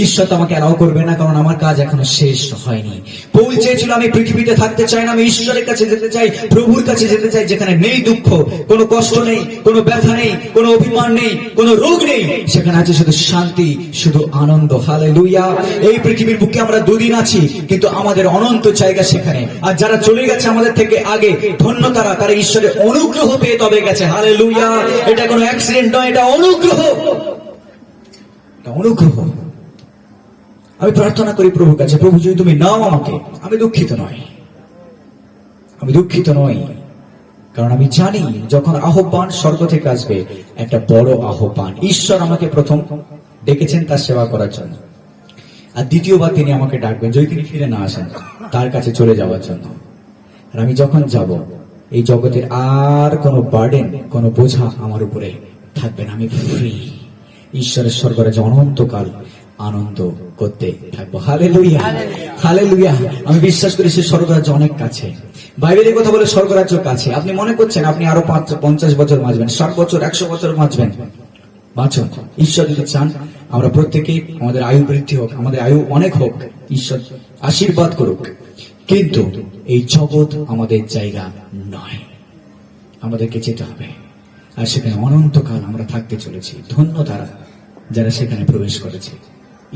ঈশ্বর তো আমাকে অ্যালাউ করবে না, কারণ আমার কাজ এখনো শেষ হয়নি। পৌল চেয়েছিল আমি পৃথিবীতে থাকতে চাই না, আমি ঈশ্বরের কাছে যেতে চাই, প্রভুর কাছে যেতে চাই, যেখানে নেই দুঃখ, কোনো কষ্ট নেই, কোনো ব্যথা নেই, কোনো অভিমান নেই, কোনো রোগ নেই, সেখানে আছে শুধু শান্তি, শুধু আনন্দ। হালেলুয়া। এই পৃথিবীর বুকে আমরা দুদিন আছি, কিন্তু আমাদের অনন্ত জায়গা সেখানে। আর যারা চলে গেছে আমাদের থেকে আগে, ধন্য তারা, তারা ঈশ্বরের অনুগ্রহ পেয়ে তবে গেছে। হালেলুয়া। এটা কোনো অ্যাক্সিডেন্ট নয়, এটা অনুগ্রহ, এটা অনুগ্রহ। আমি প্রার্থনা করি প্রভুর কাছে, প্রভু যদি তুমি নাও আমাকে, আমি দুঃখিত নই, আমি দুঃখিত নই, কারণ আমি জানি যখন আহ্বান স্বর্গ থেকে আসবে, একটা বড় আহ্বান। ঈশ্বর আমাকে প্রথম ডেকেছেন তার সেবা করার জন্য, আর দ্বিতীয়বার তিনি আমাকে ডাকবেন যদি তিনি ফিরে না আসেন, তার কাছে চলে যাওয়ার জন্য। আর আমি যখন যাব, এই জগতের আর কোনো বার্ডেন, কোনো বোঝা আমার উপরে থাকবে না। আমি ফ্রি, ঈশ্বরের স্বর্গরাজ্যে অনন্তকাল আনন্দ করতে থাকবো। হালেলুয়া। হালেলুয়া। আমি বিশ্বাস করি সে স্বর্গরাজ্য অনেক কাছে। বাইবেলের কথা বলে স্বর্গরাজ্য কাছে। আপনি মনে করছেন আপনি আরো 50 বছর বাঁচবেন, 60 বছর, 100 বছর বাঁচবেন, বাঁচুন। ঈশ্বর যদি চান আমরা প্রত্যেকে আমাদের আয়ু বৃদ্ধি হোক, আমাদের আয়ু অনেক হোক, ঈশ্বর আশীর্বাদ করুক। কিন্তু এই জগৎ আমাদের জায়গা নয়, আমাদেরকে যেতে হবে, আর সেখানে অনন্তকাল আমরা থাকতে চলেছি। ধন্য তারা যারা সেখানে প্রবেশ করেছে,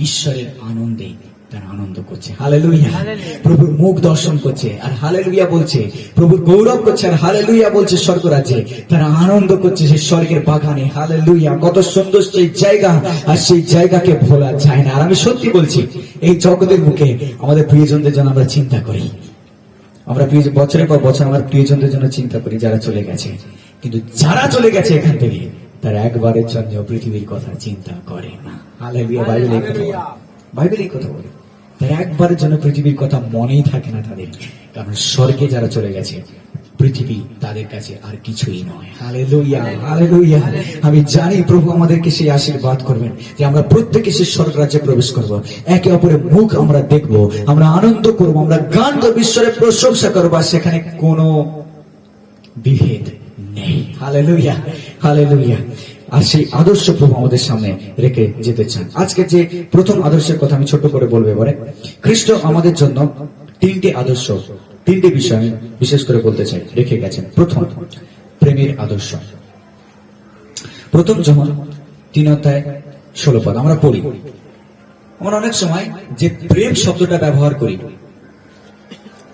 ঈশ্বরের আনন্দে তারা আনন্দ করছে। হালেলুয়া। প্রভুর মুখ দর্শন করছে, আর হালেলুয়া বলছে, প্রভুর গৌরব করছে, আর হালেলুয়া বলছে। স্বর্গরাজ্যে তারা আনন্দ করছে, সেই স্বর্গের বাগানে। হালেলুয়া। কত সুন্দর সেই জায়গা, আর সেই জায়গাকে ভোলা যায় না। আর আমি সত্যি বলছি, এই জগতের মুখে আমাদের প্রিয়জনদের জন্য আমরা চিন্তা করি, আমরা বছরের পর বছর আমার প্রিয়জনদের জন্য চিন্তা করি যারা চলে গেছে, কিন্তু যারা চলে গেছে এখান থেকে, তারা একবারের জন্য পৃথিবীর কথা চিন্তা করে না। হালেলুয়া। বাইবেল এই কথা বলে, বাইবেল এই কথা বলে, তারা একবারের জন্য পৃথিবীর কথা মনেই থাকে না তাদের, কারণ স্বর্গে যারা চলে গেছে, পৃথিবী তাদের কাছে আর কিছুই নয়। হালেলুয়া। হালেলুয়া। আমি জানি প্রভু আমাদেরকে সেই আশীর্বাদ করবেন যে আমরা প্রত্যেকে সেই স্বর্গরাজ্যে প্রবেশ করব, একে অপরের মুখ আমরা দেখব, আমরা আনন্দ করব, আমরা গান করব, ঈশ্বরের প্রশংসা করব, আর সেখানে কোনো বিভেদ নেই। হালেলুয়া। হালেলুয়া। আর সেই আদর্শ প্রভু আমাদের সামনে রেখে যেতে চান। আজকে যে প্রথম আদর্শের কথা আমি ছোট করে বলবো এবারে। খ্রিস্ট আমাদের জন্য 3টে আদর্শ, 3টে বিষয় বিশেষ করে বলতে চাই রেখে গেছেন। প্রথম, প্রেমের আদর্শ। প্রথম যোহন 3 অধ্যায় 16 পদ আমরা পড়ি। আমরা অনেক সময় যে প্রেম শব্দটা ব্যবহার করি,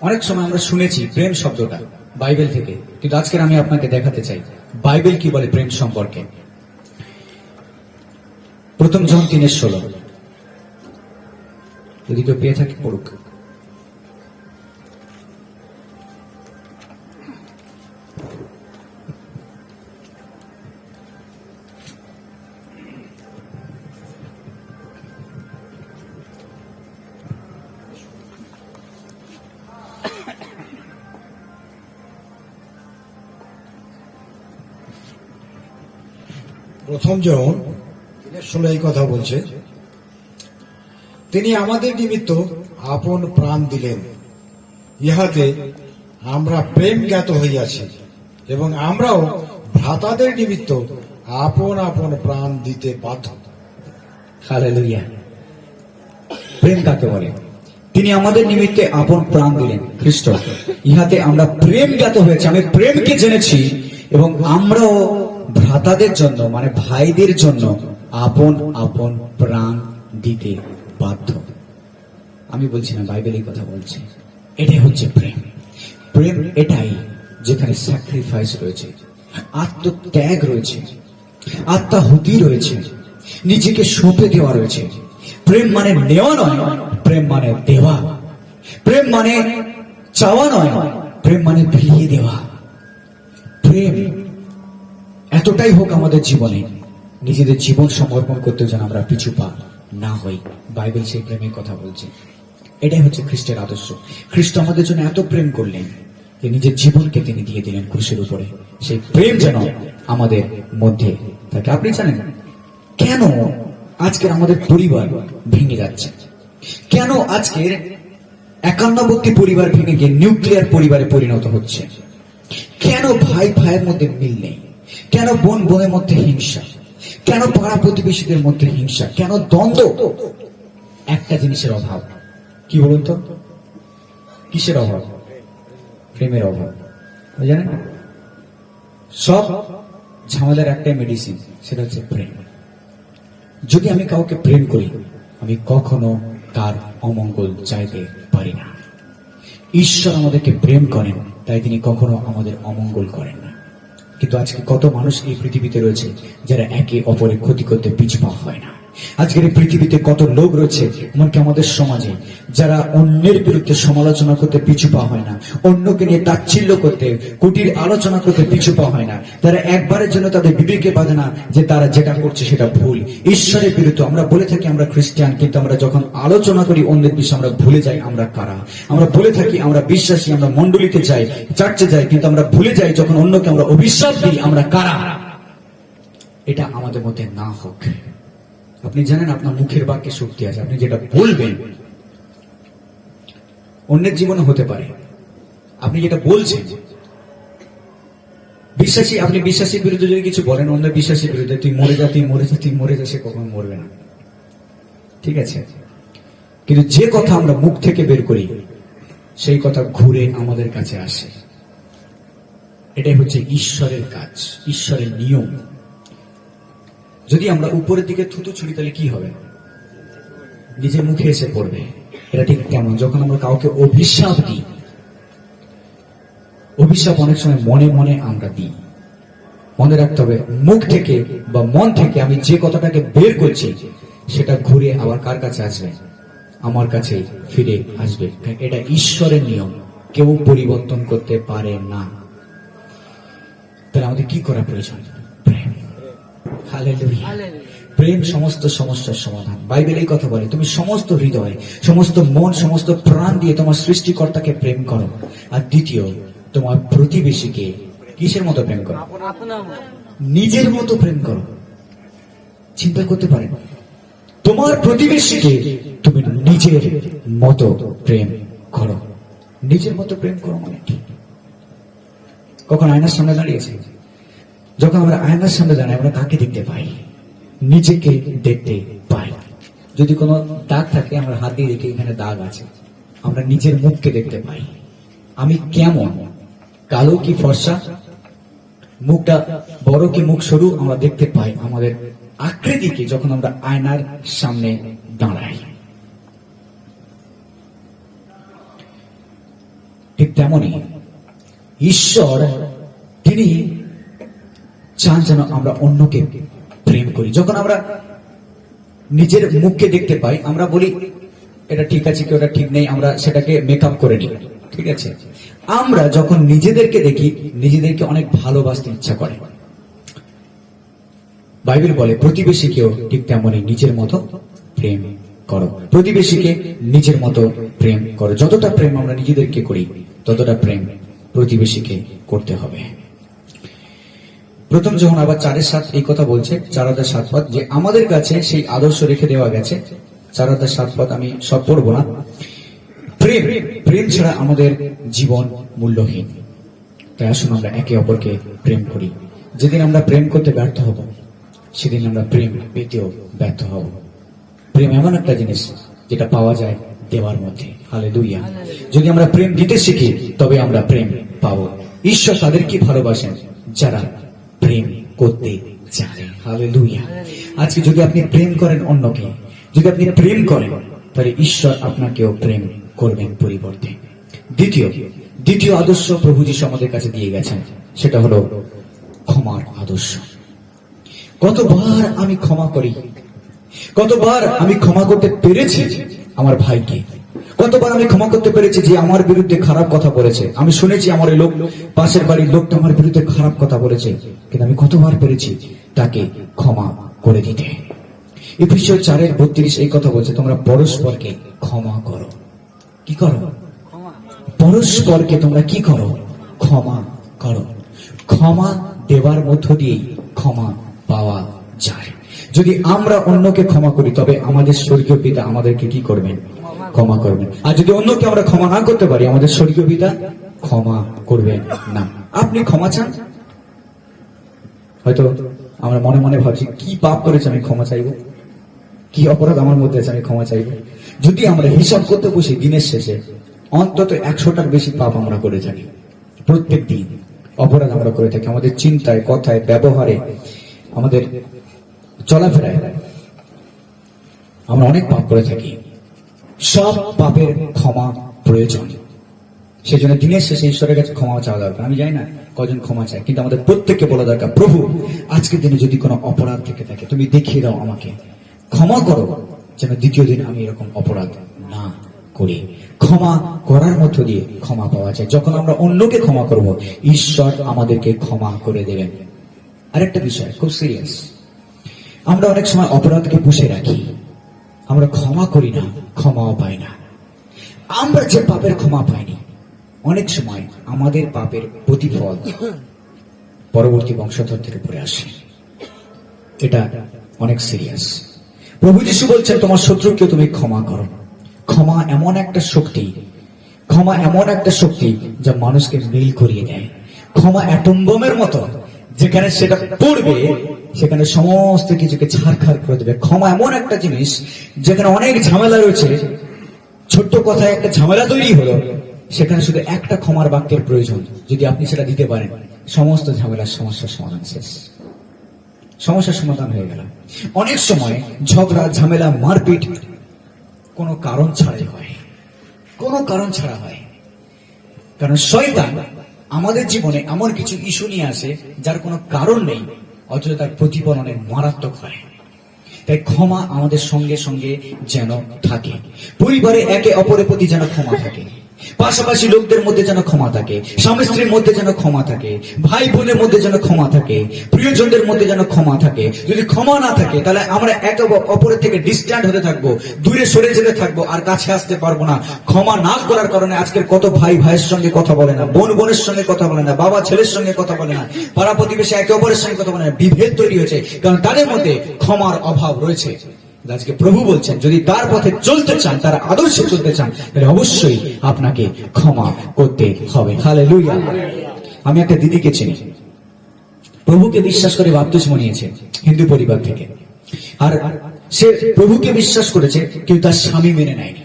অনেক সময় আমরা শুনেছি প্রেম শব্দটা বাইবেল থেকে, কিন্তু আজকের আমি আপনাকে দেখাতে চাই বাইবেল কি বলে প্রেম সম্পর্কে। প্রথম জন 3:16 যদি কেউ পেয়ে থাকে পড়ুক। প্রথম জন 16 এই কথা বলছে, তিনি আমাদের নিমিত্ত আপন প্রাণ দিলেন, ইহাতে আমরা প্রেম জ্ঞাত হইয়াছি, এবং আমরাও ভ্রাতাদের নিমিত্ত আপন আপন প্রাণ দিতে বাধ্য। হালেলুয়া। প্রেম কাকে বলে? তিনি আমাদের নিমিত্তে আপন প্রাণ দিলেন, খ্রিস্ট, ইহাতে আমরা প্রেম জ্ঞাত হয়েছে, আমি প্রেমকে জেনেছি, এবং আমরাও ভ্রাতাদের জন্য মানে ভাইদের জন্য আপন আপন প্রাণ দিতে বাধ্য। আমি বলছি না, বাইবেলের কথা বলছে। এটাই হচ্ছে প্রেম। প্রেম এটাই যেখানে স্যাক্রিফাইস রয়েছে, আত্মত্যাগ রয়েছে, আত্মাহুতি রয়েছে, নিজেকে সঁপে দেওয়া রয়েছে। প্রেম মানে নেওয়া নয়, প্রেম মানে দেওয়া। প্রেম মানে চাওয়া নয়, প্রেম মানে বিলিয়ে দেওয়া। প্রেম এতটাই হোক আমাদের জীবনে, নিজেদের জীবন সমর্পণ করতে যেন আমরা পিছু পা না হই। বাইবেল সেই প্রেমের কথা বলছে। এটাই হচ্ছে খ্রিস্টের আদর্শ। খ্রিস্ট আমাদের জন্য এত প্রেম করলেন যে নিজের জীবনকে তিনি দিয়ে দিলেন ক্রুশের উপরে। সেই প্রেম যেন আমাদের মধ্যে থাকে। আপনি জানেন কেন আজকের আমাদের পরিবার ভেঙে যাচ্ছে? কেন আজকের 51টি পরিবার ভেঙে গিয়ে নিউক্লিয়ার পরিবারে পরিণত হচ্ছে? কেন ভাই ভাইয়ের মধ্যে মিল নেই? কেন বোন বোনের মধ্যে হিংসা? কেন পাড়া প্রতিবেশীদের মধ্যে হিংসা? কেন দ্বন্দ্ব? একটা জিনিসের অভাব। কি বলুন তো? কিসের অভাব? প্রেমের অভাব। জানেন, সব ঝামেলার একটাই মেডিসিন, সেটা হচ্ছে প্রেম। যদি আমি কাউকে প্রেম করি, আমি কখনো তার অমঙ্গল চাইতে পারি না। ঈশ্বর আমাদেরকে প্রেম করেন, তাই তিনি কখনো আমাদের অমঙ্গল করেন না। কিন্তু আজকে কত মানুষ এই পৃথিবীতে রয়েছে যারা একে অপরের ক্ষতি করতে পিছপা হয় না। আজকের এই পৃথিবীতে কত লোক রয়েছে, এমনকি আমাদের সমাজে, যারা অন্যের বিরুদ্ধে সমালোচনা করতে পিছুপা হয় না, অন্যকে নিয়ে তাচ্ছিল্য করতে, কুটির আলোচনা করতে পিছুপা হয় না। তারা একবারের জন্য তাদের বিবেকে বাঁধে না যে তারা যেটা করছে সেটা ভুল। ঈশ্বরের বিরুদ্ধে আমরা বলে থাকি আমরা খ্রিস্টান, কিন্তু আমরা যখন আলোচনা করি অন্যের বিষয়ে আমরা ভুলে যাই আমরা কারা। আমরা বলে থাকি আমরা বিশ্বাসী, আমরা মন্ডলীতে যাই, চার্চে যাই, কিন্তু আমরা ভুলে যাই যখন অন্যকে আমরা অভিশাপ দিই আমরা কারা। এটা আমাদের মধ্যে না হোক। আপনি জানেন আপনার মুখের বাক্যে শক্তি আছে। আপনি যেটা বলবেন অন্যের জীবনে হতে পারে। আপনি যেটা বলছেন, বিশ্বাসী, আপনি বিশ্বাসীর বিরুদ্ধে যদি কিছু বলেন অন্য বিশ্বাসীর বিরুদ্ধে, তুই মরে যা, তুই মরে যা, তুই মরে যা, সে কখনো মরবে না। ঠিক আছে? কিন্তু যে কথা আমরা মুখ থেকে বের করি সেই কথা ঘুরে আমাদের কাছে আসে। এটাই হচ্ছে ঈশ্বরের কাজ, ঈশ্বরের নিয়ম। যদি আমরা উপরের দিকে থুতু ছুড়ি তাহলে কি হবে? নিজের মুখে এসে পড়বে। এটা ঠিক কেমন যখন আমরা কাউকে অভিশাপ দিই। অভিশাপ অনেক সময় মনে মনে আমরা দিই। মনে রাখতে হবে, মুখ থেকে বা মন থেকে আমি যে কথাটাকে বের করছি সেটা ঘুরে আবার কার কাছে আসবে? আমার কাছে ফিরে আসবে। এটা ঈশ্বরের নিয়ম, কেউ পরিবর্তন করতে পারে না। তাহলে আমাদের কি করা প্রয়োজন? প্রেম। হালেলুয়া। প্রেম সমস্ত সমস্যার সমাধান। বাইবেল এই কথা বলে, তুমি সমস্ত হৃদয়, সমস্ত মন, সমস্ত প্রাণ দিয়ে তোমার সৃষ্টিকর্তাকে প্রেম করো। আর দ্বিতীয়, তোমার প্রতিবেশীকে কিসের মতো প্রেম করো? নিজের মতো প্রেম করো। চিন্তা করতে পারেন, তোমার প্রতিবেশীকে তুমি নিজের মতো প্রেম করো। নিজের মতো প্রেম করো মানে কি? কখন আয়নার সামনে দাঁড়িয়েছে? যখন আমরা আয়নার সামনে দাঁড়াই আমরা কাকে দেখতে পাই? নিজেকে দেখতে পাই। যদি কোনো দাগ থাকে আমরা হাত দিয়ে দেখি এখানে দাগ আছে। আমরা নিজের মুখকে দেখতে পাই। আমি কেমন, কালো কি ফর্সা, মুখটা বড় কি মুখ সরু, আমরা দেখতে পাই আমাদের আকৃতিকে যখন আমরা আয়নার সামনে দাঁড়াই, ঠিক তেমনি ঈশ্বর তিনি চান যেন আমরা অন্যকে প্রেম করি। যখন আমরা নিজের মুখকে দেখতে পাই, আমরা বলি এটা ঠিক আছে কি ওটা ঠিক নেই, আমরা সেটাকে মেকআপ করে নিই, ঠিক আছে। আমরা যখন নিজেদেরকে দেখি, নিজেদেরকে অনেক ভালোবাসতে ইচ্ছা করে। বাইবেল বলে প্রতিবেশীকেও ঠিক তেমনি নিজের মতো প্রেম করো, প্রতিবেশীকে নিজের মতো প্রেম করো। যতটা প্রেম আমরা নিজেদেরকে করি, ততটা প্রেম প্রতিবেশীকে করতে হবে। প্রথম যখন আবার 4:7 এই কথা বলছে, 4:7 পদ, যে আমাদের কাছে সেই আদর্শ রেখে দেওয়া গেছে। 4:7 পদ আমি সব পড়বো না। প্রেম, প্রেম ছাড়া আমাদের জীবন মূল্যহীন। তাই আসুন আমরা একে অপরকে প্রেম করি। যেদিন আমরা প্রেম করতে ব্যর্থ হব, সেদিন আমরা প্রেম পেতেও ব্যর্থ হব। প্রেম এমন একটা জিনিস যেটা পাওয়া যায় দেওয়ার মধ্যে। হালেলুয়া। যদি আমরা প্রেম দিতে শিখি, তবে আমরা প্রেম পাবো। ঈশ্বর তাদেরকে ভালোবাসেন যারা প্রেম করতে জানে। হালেলুয়া। আজকে যদি আপনি প্রেম করেন অন্যকে, যদি আপনি প্রেম করেন, তাহলে ঈশ্বর আপনাকেও প্রেম করবেন পরিবর্তে। দ্বিতীয় আদর্শ প্রভু যিশু আমাদের কাছে দিয়ে গেছেন, সেটা হলো ক্ষমার আদর্শ। কতবার আমি ক্ষমা করি, কতবার আমি ক্ষমা করতে পেরেছি আমার ভাইকে, কতবার আমি ক্ষমা করতে পেরেছি যে আমার বিরুদ্ধে খারাপ কথা বলেছে। আমি শুনেছি আমার এই লোক, পাশের বাড়ির লোকটা আমার বিরুদ্ধে খারাপ কথা বলেছে, কিন্তু আমি কতবার পেরেছি তাকে ক্ষমা করে দিতে। এফেসীয় 4:32 এই কথা বলছে, তোমরা পরস্পরকে ক্ষমা করো। কি করো? পরস্পরকে তোমরা কি করো? ক্ষমা করো। ক্ষমা দেওয়ার মধ্য দিয়েই ক্ষমা পাওয়া যায়। যদি আমরা অন্যকে ক্ষমা করি, তবে আমাদের স্বর্গীয় পিতা আমাদেরকে কি করবেন? ক্ষমা করবেন। আর যদি অন্যকে আমরা ক্ষমা না করতে পারি, আমাদের স্বর্গীয় পিতা ক্ষমা করবেন না। আপনি ক্ষমা চান? হয়তো আমরা মনে মনে ভাবছি, কি পাপ করেছে আমি ক্ষমা চাইবো, কি অপরাধ আমার মধ্যে আছে আমি ক্ষমা চাইবো। যদি আমরা হিসাব করতে বসি, দিনের শেষে অন্তত 100টার বেশি পাপ আমরা করে থাকি। প্রত্যেক দিন অপরাধ আমরা করে থাকি, আমাদের চিন্তায়, কথায়, ব্যবহারে, আমাদের চলাফেরায় আমরা অনেক পাপ করে থাকি। সব পাপের ক্ষমা প্রয়োজন। সেই জন্য দিনের শেষে ঈশ্বরের কাছে ক্ষমা চাওয়া দরকার। আমি জানি না কজন ক্ষমা চায়, কিন্তু আমাদের প্রত্যেককে বলা দরকার, প্রভু আজকের দিনে যদি কোনো অপরাধ থেকে থাকে, তুমি দেখিয়ে দাও আমাকে, ক্ষমা করো, যেন দ্বিতীয় দিন আমি এরকম অপরাধ না করি। ক্ষমা করার মধ্য দিয়ে ক্ষমা পাওয়া যায়। যখন আমরা অন্যকে ক্ষমা করব, ঈশ্বর আমাদেরকে ক্ষমা করে দেবেন। আরেকটা বিষয় খুব সিরিয়াস, আমরা অনেক সময় অপরাধকে পুষে রাখি, আমরা ক্ষমা করি না, ক্ষমাও পাই না। আমরা যে পাপের ক্ষমা পাইনি, অনেক সময় আমাদের পাপের প্রতিফল পরবর্তী বংশধরদের উপরে আসে। এটা অনেক সিরিয়াস। প্রভু যিশু বলছেন, তোমার শত্রুকে তুমি ক্ষমা করো। ক্ষমা এমন একটা শক্তি, ক্ষমা এমন একটা শক্তি যা মানুষকে মিল করিয়ে দেয়। ক্ষমা অ্যাটম বোমের মতো, যেখানে সেটা পড়বে সেখানে সমস্ত কিছুকে ছাড়খাড় করে দেবে। ক্ষমা এমন একটা জিনিস যেখানে অনেক ঝামেলা রয়েছে, ছোট্ট কথায় একটা ঝামেলা তৈরি হলো, সেখানে শুধু একটা ক্ষমার বাক্যের প্রয়োজন। যদি আপনি সেটা দিতে পারেন, সমস্ত ঝামেলার সমস্যার সমাধান শেষ, সমস্যার সমাধান হয়ে গেল। অনেক সময় ঝগড়া, ঝামেলা, মারপিট কোনো কারণ ছাড়াই হয়, কোনো কারণ ছাড়া হয়। কারণ শয়তান আমাদের জীবনে এমন কিছু ইস্যু নিয়ে আসে যার কোনো কারণ নেই, অথচ তার প্রতিফলন অনেক মারাত্মক হয়। তাই ক্ষমা আমাদের সঙ্গে সঙ্গে যেন থাকে। পরিবারে একে অপরের প্রতি যেন ক্ষমা থাকে, পাশাপাশি লোকদের মধ্যে যেন ক্ষমা থাকে, স্বামী স্ত্রীর মধ্যে যেন ক্ষমা থাকে, ভাই বোনের মধ্যে যেন ক্ষমা থাকে, প্রিয়জনদের মধ্যে যেন ক্ষমা থাকে। যদি ক্ষমা না থাকে, তাহলে আমরা একে অপরের থেকে ডিস্ট্যান্ট হতে থাকবো, দূরে সরে যেতে থাকবো, আর কাছে আসতে পারবো না। ক্ষমা না করার কারণে আজকের কত ভাই ভাইয়ের সঙ্গে কথা বলে না, বোন বোনের সঙ্গে কথা বলে না, বাবা ছেলের সঙ্গে কথা বলে না, পাড়া প্রতিবেশী একে অপরের সঙ্গে কথা বলে না, বিভেদ তৈরি হয়েছে, কারণ তাদের মধ্যে ক্ষমার অভাব রয়েছে। আজকে প্রভু বলছেন, যদি তার পথে চলতে চান, তার আদর্শে চলতে চান, তাহলে অবশ্যই আপনাকে ক্ষমা করতে হবে। হালেলুয়া। আমি একটা দিদিকে চিনি, প্রভুকে বিশ্বাস করে বাপ্তিস্ম নিয়েছে হিন্দু পরিবার থেকে। আর সে প্রভুকে বিশ্বাস করেছে, কিন্তু তার স্বামী মেনে নেয়নি।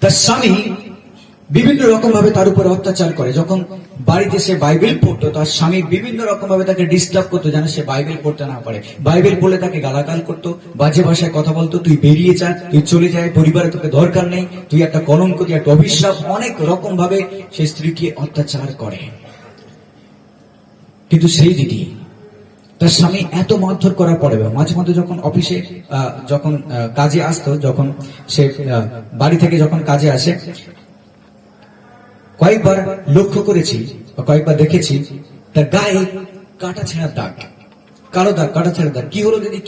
তার স্বামী বিভিন্ন রকম ভাবে তার উপরে অত্যাচার করে। যখন বাড়িতে সে বাইবেল পড়তো, তার স্বামী বিভিন্ন রকম ভাবে তাকে ডিস্টার্ব করতো যেন সে বাইবেল পড়তে না পারে। বাইবেল পড়লে তাকে গালাগাল করতো, বাজে ভাষায় কথা বলতো, তুই বেরিয়ে যা, তুই চলে যায়, পরিবারে তোকে দরকার নেই, তুই একটা কলঙ্ক, তুই একটা অভিশাপ, অনেক রকম ভাবে সে স্ত্রীকে অত্যাচার করে। কিন্তু সেই দিদি তার স্বামী এত মারধর করার পরে মাঝে মধ্যে যখন অফিসে যখন কাজে আসতো, যখন সে বাড়ি থেকে যখন কাজে আসে, কয়েকবার লক্ষ্য করেছি বা কয়েকবার দেখেছি তার গায়ে কাটা ছেঁড়ার দাগ, কালো দাগ, কাটা ছেঁড়ার দাগ। কি হলো দিদি,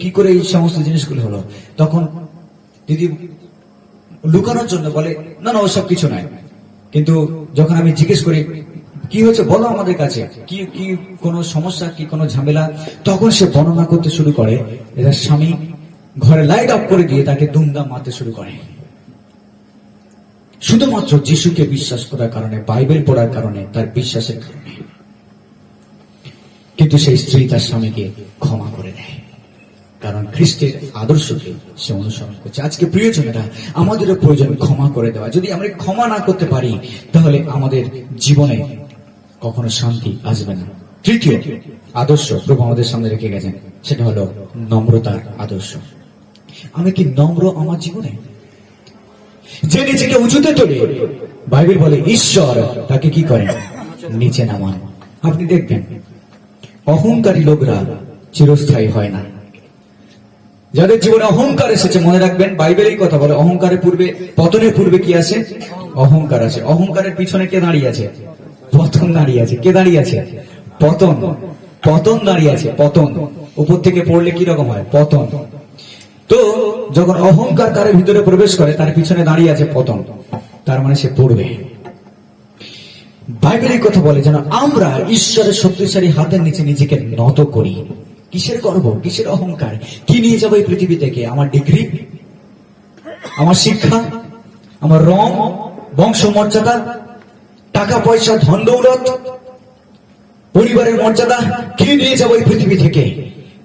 কি করে এই সমস্ত জিনিসগুলো হলো? তখন দিদি লুকানোর জন্য বলে, না না ওসব কিছু নাই। কিন্তু যখন আমি জিজ্ঞেস করি কি হচ্ছে বলো আমাদের কাছে, কি কি কোনো সমস্যা, কি কোনো ঝামেলা, তখন সে বর্ণনা করতে শুরু করে এটার স্বামী ঘরে লাইট অফ করে দিয়ে তাকে দুমদাম মারতে শুরু করে, শুধুমাত্র যিশুকে বিশ্বাস করার কারণে, বাইবেল পড়ার কারণে, তার বিশ্বাসের কারণে। কিন্তু সেই স্ত্রী তার স্বামীকে ক্ষমা করে দেয়, কারণ খ্রিস্টের আদর্শকে সে অনুসরণ করছে। আজকে প্রিয়জনেরা, আমাদেরও প্রয়োজন ক্ষমা করে দেওয়া। যদি আমরা ক্ষমা না করতে পারি তাহলে আমাদের জীবনে কখনো শান্তি আসবে না। তৃতীয় আদর্শ প্রভু আমাদের সামনে রেখে গেছেন, সেটা হলো নম্রতার আদর্শ। আমি কি নম্র আমার জীবনে? যে নিজেকে উঁচুতে তোলে, বাইবেল বলে ঈশ্বর তাকে কি করেন, নিচে নামান। আপনি দেখবেন অহংকারী লোকরা চিরস্থায়ী হয় না। যাদের জীবনে অহংকার এসেছে, মনে রাখবেন বাইবেলের কথা বলে অহংকারের পূর্বে, পতনের পূর্বে কি আসে? অহংকার আছে। অহংকারের পিছনে কে দাঁড়িয়ে আছে? পতন দাঁড়িয়ে আছে। কে দাঁড়িয়ে আছে? পতন। পতন দাঁড়িয়ে আছে। পতন উপর থেকে পড়লে কি রকম হয়? পতন। তো যখন অহংকার কারের ভিতরে প্রবেশ করে, তার পিছনে দাঁড়িয়ে আছে পতন, তার মানে সে পড়বে। বাইবেলের কথা বলে যেন আমরা ঈশ্বরের শক্তিশালী হাতের নিচে নিজেকে নত করি। কিসের গর্ব, কিসের অহংকার? কি নিয়ে যাবো এই পৃথিবী থেকে? আমার ডিগ্রি, আমার শিক্ষা, আমার রং, বংশ মর্যাদা, টাকা পয়সা, ধন দৌলত, পরিবারের মর্যাদা, কি নিয়ে যাবো এই পৃথিবী থেকে?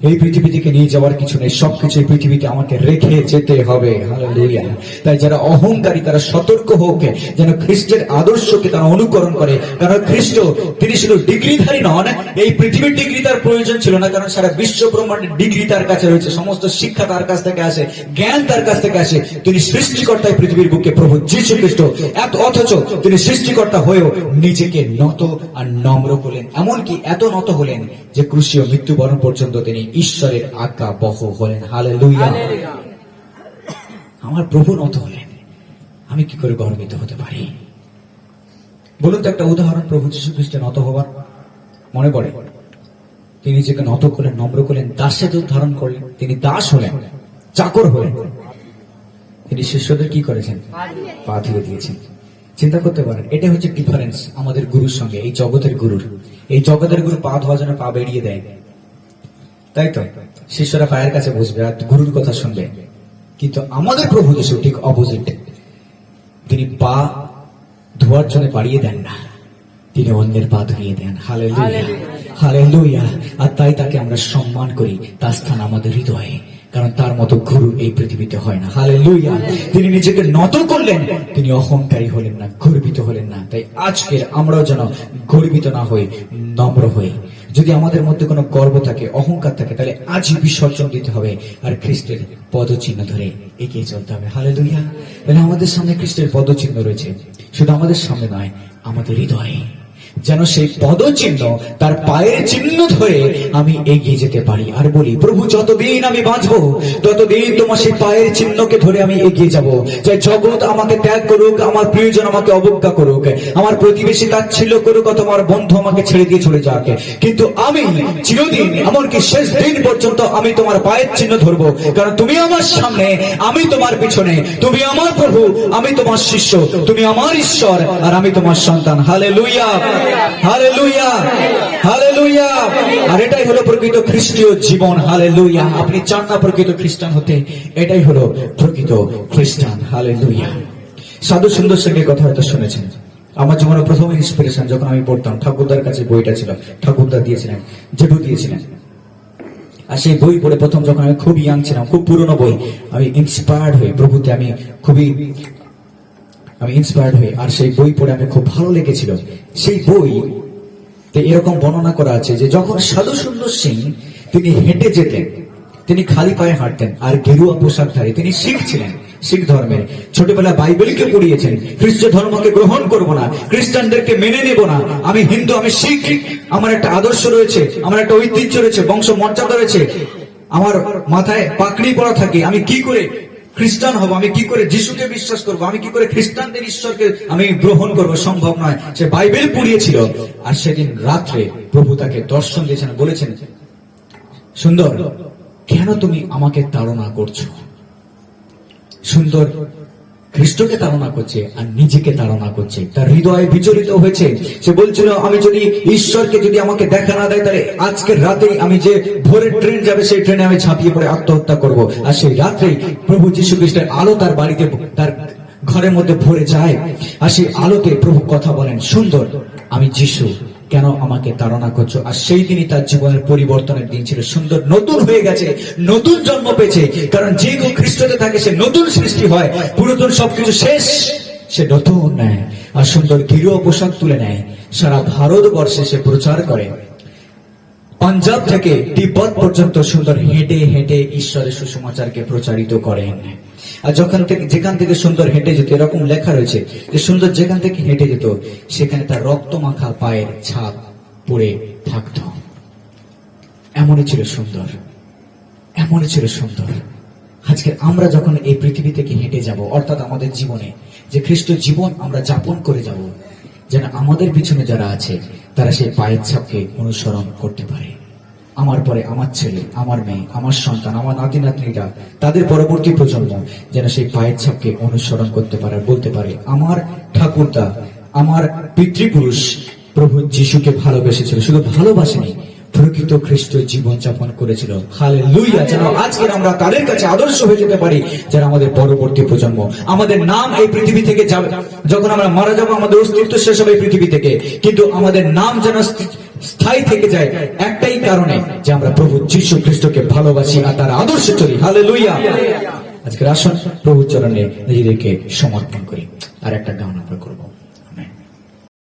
এই পৃথিবী থেকে নিয়ে যাওয়ার কিছু নেই, সবকিছু এই পৃথিবীতে আমাকে রেখে যেতে হবে। হালেলুয়া। তাই যারা অহংকারী তারা সতর্ক হোক, যেন খ্রিস্টের আদর্শকে তারা অনুকরণ করে। কারণ খ্রিস্ট তিনি শুধু ডিগ্রিধারী নন, এই পৃথিবীর ডিগ্রি তার প্রয়োজন ছিল না, কারণ সারা বিশ্ব ব্রহ্মাণ্ডের ডিগ্রি তার কাছে রয়েছে, সমস্ত শিক্ষা তার কাছ থেকে আসে, জ্ঞান তার কাছ থেকে আসে। তিনি সৃষ্টিকর্তা এই পৃথিবীর বুকে, প্রভু যীশু খ্রিস্ট। অথচ তিনি সৃষ্টিকর্তা হয়েও নিজেকে নত আর নম্র করলেন, এমনকি এত নত হলেন যে ক্রুশীয় মৃত্যুবরণ পর্যন্ত তিনি ঈশ্বরের আজ্ঞা বহ হলেন। হালেলুয়া। আমার প্রভু নত হলেন, আমি কি করে গর্বিত হতে পারি? বলুন তো একটা উদাহরণ প্রভু যীশু খ্রিস্টের নত হবার মনে পড়ে। তিনি নিজেকে নত করলেন, নম্র করলেন, দাসের রূপ ধারণ করলেন, তিনি দাস হলেন, চাকর হলেন। তিনি শিষ্যদের কি করেছেন? পা ধুয়ে দিয়েছেন। চিন্তা করতে পারেন, এটা হচ্ছে ডিফারেন্স আমাদের গুরুর সঙ্গে, এই জগতের গুরুর। এই জগতের গুরু পা ধোয়ার জন্য পা বেরিয়ে দেয়, তাই তো? শিষ্যরা পায়ের কাছে বসবে আর গুরুর কথা শুনবে। কিন্তু আমাদের প্রভু যিশু ঠিক অপোজিট। তিনি পা ধোয়ার জন্য বাড়িয়ে দেন না, তিনি অন্যের পা ধুইয়ে দেন। Hallelujah, hallelujah. আর তাই তাকে আমরা সম্মান করি, তার স্থান আমাদের হৃদয়ে, কারণ তার মতো গুরু এই পৃথিবীতে হয় না। হালেলুয়া। তিনি নিজেকে নত করলেন, তিনি অহংকারী হলেন না, গর্বিত হলেন না। তাই আজকের আমরাও যেন গর্বিত না হই, নম্র হই। যদি আমাদের মধ্যে কোনো গর্ব থাকে, অহংকার থাকে, তাহলে আজই বিসর্জন দিতে হবে আর খ্রিস্টের পদচিহ্ন ধরে এগিয়ে চলতে হবে। হালেলুয়া। তাহলে আমাদের সামনে খ্রিস্টের পদচিহ্ন রয়েছে, শুধু আমাদের সামনে নয়, আমাদের হৃদয়ে, যেন সেই পদচিহ্ন, তার পায়ের চিহ্ন ধরে আমি এগিয়ে যেতে পারি আর বলি, প্রভু যতদিন আমি বাঁচবো ততদিন তোমার সেই পায়ের চিহ্নকে ধরে আমি এগিয়ে যাব। চাই জগৎ আমাকে ত্যাগ করুক, আমার প্রিয়জন আমাকে অবজ্ঞা করুক, আমার প্রতিবেশী তাচ্ছিল্য করুক, অথবা আমার বন্ধু আমাকে ছেড়ে দিয়ে চলে যাক, কিন্তু আমি চিরদিন, এমনকি শেষ দিন পর্যন্ত আমি তোমার পায়ের চিহ্ন ধরবো। কারণ তুমি আমার সামনে, আমি তোমার পিছনে, তুমি আমার প্রভু, আমি তোমার শিষ্য, তুমি আমার ঈশ্বর আর আমি তোমার সন্তান। Hallelujah, hallelujah, hallelujah. আর এটাই হলো প্রকৃত খ্রিস্টীয় জীবন। হালেলুয়া। আপনি চান না প্রকৃত খ্রিস্টান হতে? এটাই হলো প্রকৃত খ্রিস্টান। হালেলুয়া। সাধু সুন্দর সেনের কথা হয়তো শুনেছেন। আমার জীবনে প্রথম ইন্সপিরেশন যখন আমি পড়তাম, ঠাকুরদার কাছে বইটা ছিল, ঠাকুরদা দিয়েছিলেন, জেঠু দিয়েছিলেন। আর সেই বই পড়ে প্রথম যখন আমি খুব ইয়াং ছিলাম, খুব পুরনো বই, আমি ইন্সপায়ার্ড হয়ে প্রভুতে আমি খুবই আমি ইন্সপায়ার্ড হই, আর সেই বই পড়ে আমি খুব ভালো লেগেছিল। সেই বই এরকম বর্ণনা করা আছে যে যখন সাধু সুন্দর সিং তিনি হেঁটে যেতেন, তিনি খালি পায়ে হাঁটতেন আর গেরুয়া পোশাকধারী, তিনি শিখ ছিলেন, শিখ ধর্মের। ছোটবেলায় বাইবেলকে পড়িয়েছেন, খ্রিস্ট ধর্মকে গ্রহণ করব না, খ্রিস্টানদেরকে মেনে নেব না, আমি হিন্দু, আমি শিখ, আমার একটা আদর্শ রয়েছে, আমার একটা ঐতিহ্য রয়েছে, বংশ মর্যাদা রয়েছে, আমার মাথায় পাকড়ি পরা থাকে, আমি কি করে খ্রিস্টান হব, আমি কি করে যিশুকে বিশ্বাস করব, আমি কি করে খ্রিস্টানদের ঈশ্বরকে আমি গ্রহণ করব, সম্ভব নয়। সে বাইবেল পড়িয়েছিল, আর সেদিন রাত্রে প্রভু তাকে দর্শন দিয়েছেন, বলেছেন, সুন্দর, কেন তুমি আমাকে তাড়না করছো? সুন্দর খ্রিস্টকে তাড়না করছে আর নিজেকে তাড়না করছে, তার হৃদয় বিচলিত হয়েছে। সে বলছিল, আমি যদি ঈশ্বরকে যদি আমাকে দেখা না দেয়, তাহলে আজকের রাতেই আমি যে ভোরের ট্রেন যাবে সেই ট্রেনে আমি ঝাঁপিয়ে পড়ে আত্মহত্যা করব। আর সেই রাত্রেই প্রভু যীশু খ্রিস্টের আলো তার বাড়িতে, তার ঘরের মধ্যে ভরে যায়, আর সেই আলোতে প্রভু কথা বলেন, সুন্দর, আমি যীশু, কেন আমাকে তাড়না করছো? আর সেই দিনই তার জীবনের পরিবর্তনের দিন ছিল। সুন্দর নতুন হয়ে গেছে, নতুন জন্ম পেয়েছে, কারণ যে কেউ খ্রিস্টতে থাকে সে নতুন সৃষ্টি হয়, পুরাতন সবকিছু শেষ, সে নতুন নেয়। আর সুন্দর গেরুয়া পোশাক তুলে নেয়, সারা ভারতবর্ষে সে প্রচার করে, পাঞ্জাব থেকে তিব্বত পর্যন্ত সুন্দর হেঁটে হেঁটে ঈশ্বরের সুসমাচারকে প্রচারিত করেন। আর যেখান থেকে সুন্দর হেঁটে যেত, এরকম লেখা রয়েছে যে সুন্দর যেখান থেকে হেঁটে যেত সেখানে তার রক্ত মাখা পায়ের ছাপ পড়ে থাকত। এমনই ছিল সুন্দর, এমনই ছিল সুন্দর। আজকে আমরা যখন এই পৃথিবী থেকে হেঁটে যাব, অর্থাৎ আমাদের জীবনে যে খ্রিস্ট জীবন আমরা যাপন করে যাব, যেন আমাদের পিছনে যারা আছে তারা সেই পায়ের ছাপকে অনুসরণ করতে পারে। আমার পরে আমার ছেলে, আমার মেয়ে, আমার সন্তান, আমার নাতি নাতনিরা, তাদের পরবর্তী প্রজন্ম যেন সেই পায়ের ছাপকে অনুসরণ করতে পারে, বলতে পারে, আমার ঠাকুরদা, আমার পিতৃপুরুষ প্রভু যিশুকে ভালোবেসেছিল, শুধু ভালোবাসেনি, প্রকৃত খ্রিস্ট জীবন যাপন করেছিল। হালেলুয়া! যেন আজকে আমরা তাদের কাছে আদর্শ হয়ে যেতে পারি, যারা আমাদের পরবর্তী প্রজন্ম। আমাদের নাম এই পৃথিবী থেকে যাবে, যখন আমরা মারা যাবো আমাদের অস্তিত্ব শেষ হবে এই পৃথিবী থেকে, কিন্তু আমাদের নাম যেন স্থায়ী থেকে যায় একটাই কারণে, যে আমরা প্রভু যীশু খ্রিস্টকে ভালোবাসি আর তার আদর্শে চলি। হালেলুয়া! আজকের আসুন প্রভুর চরণে নিজেদেরকে সমর্পণ করি, আর একটা গান আমরা করবো।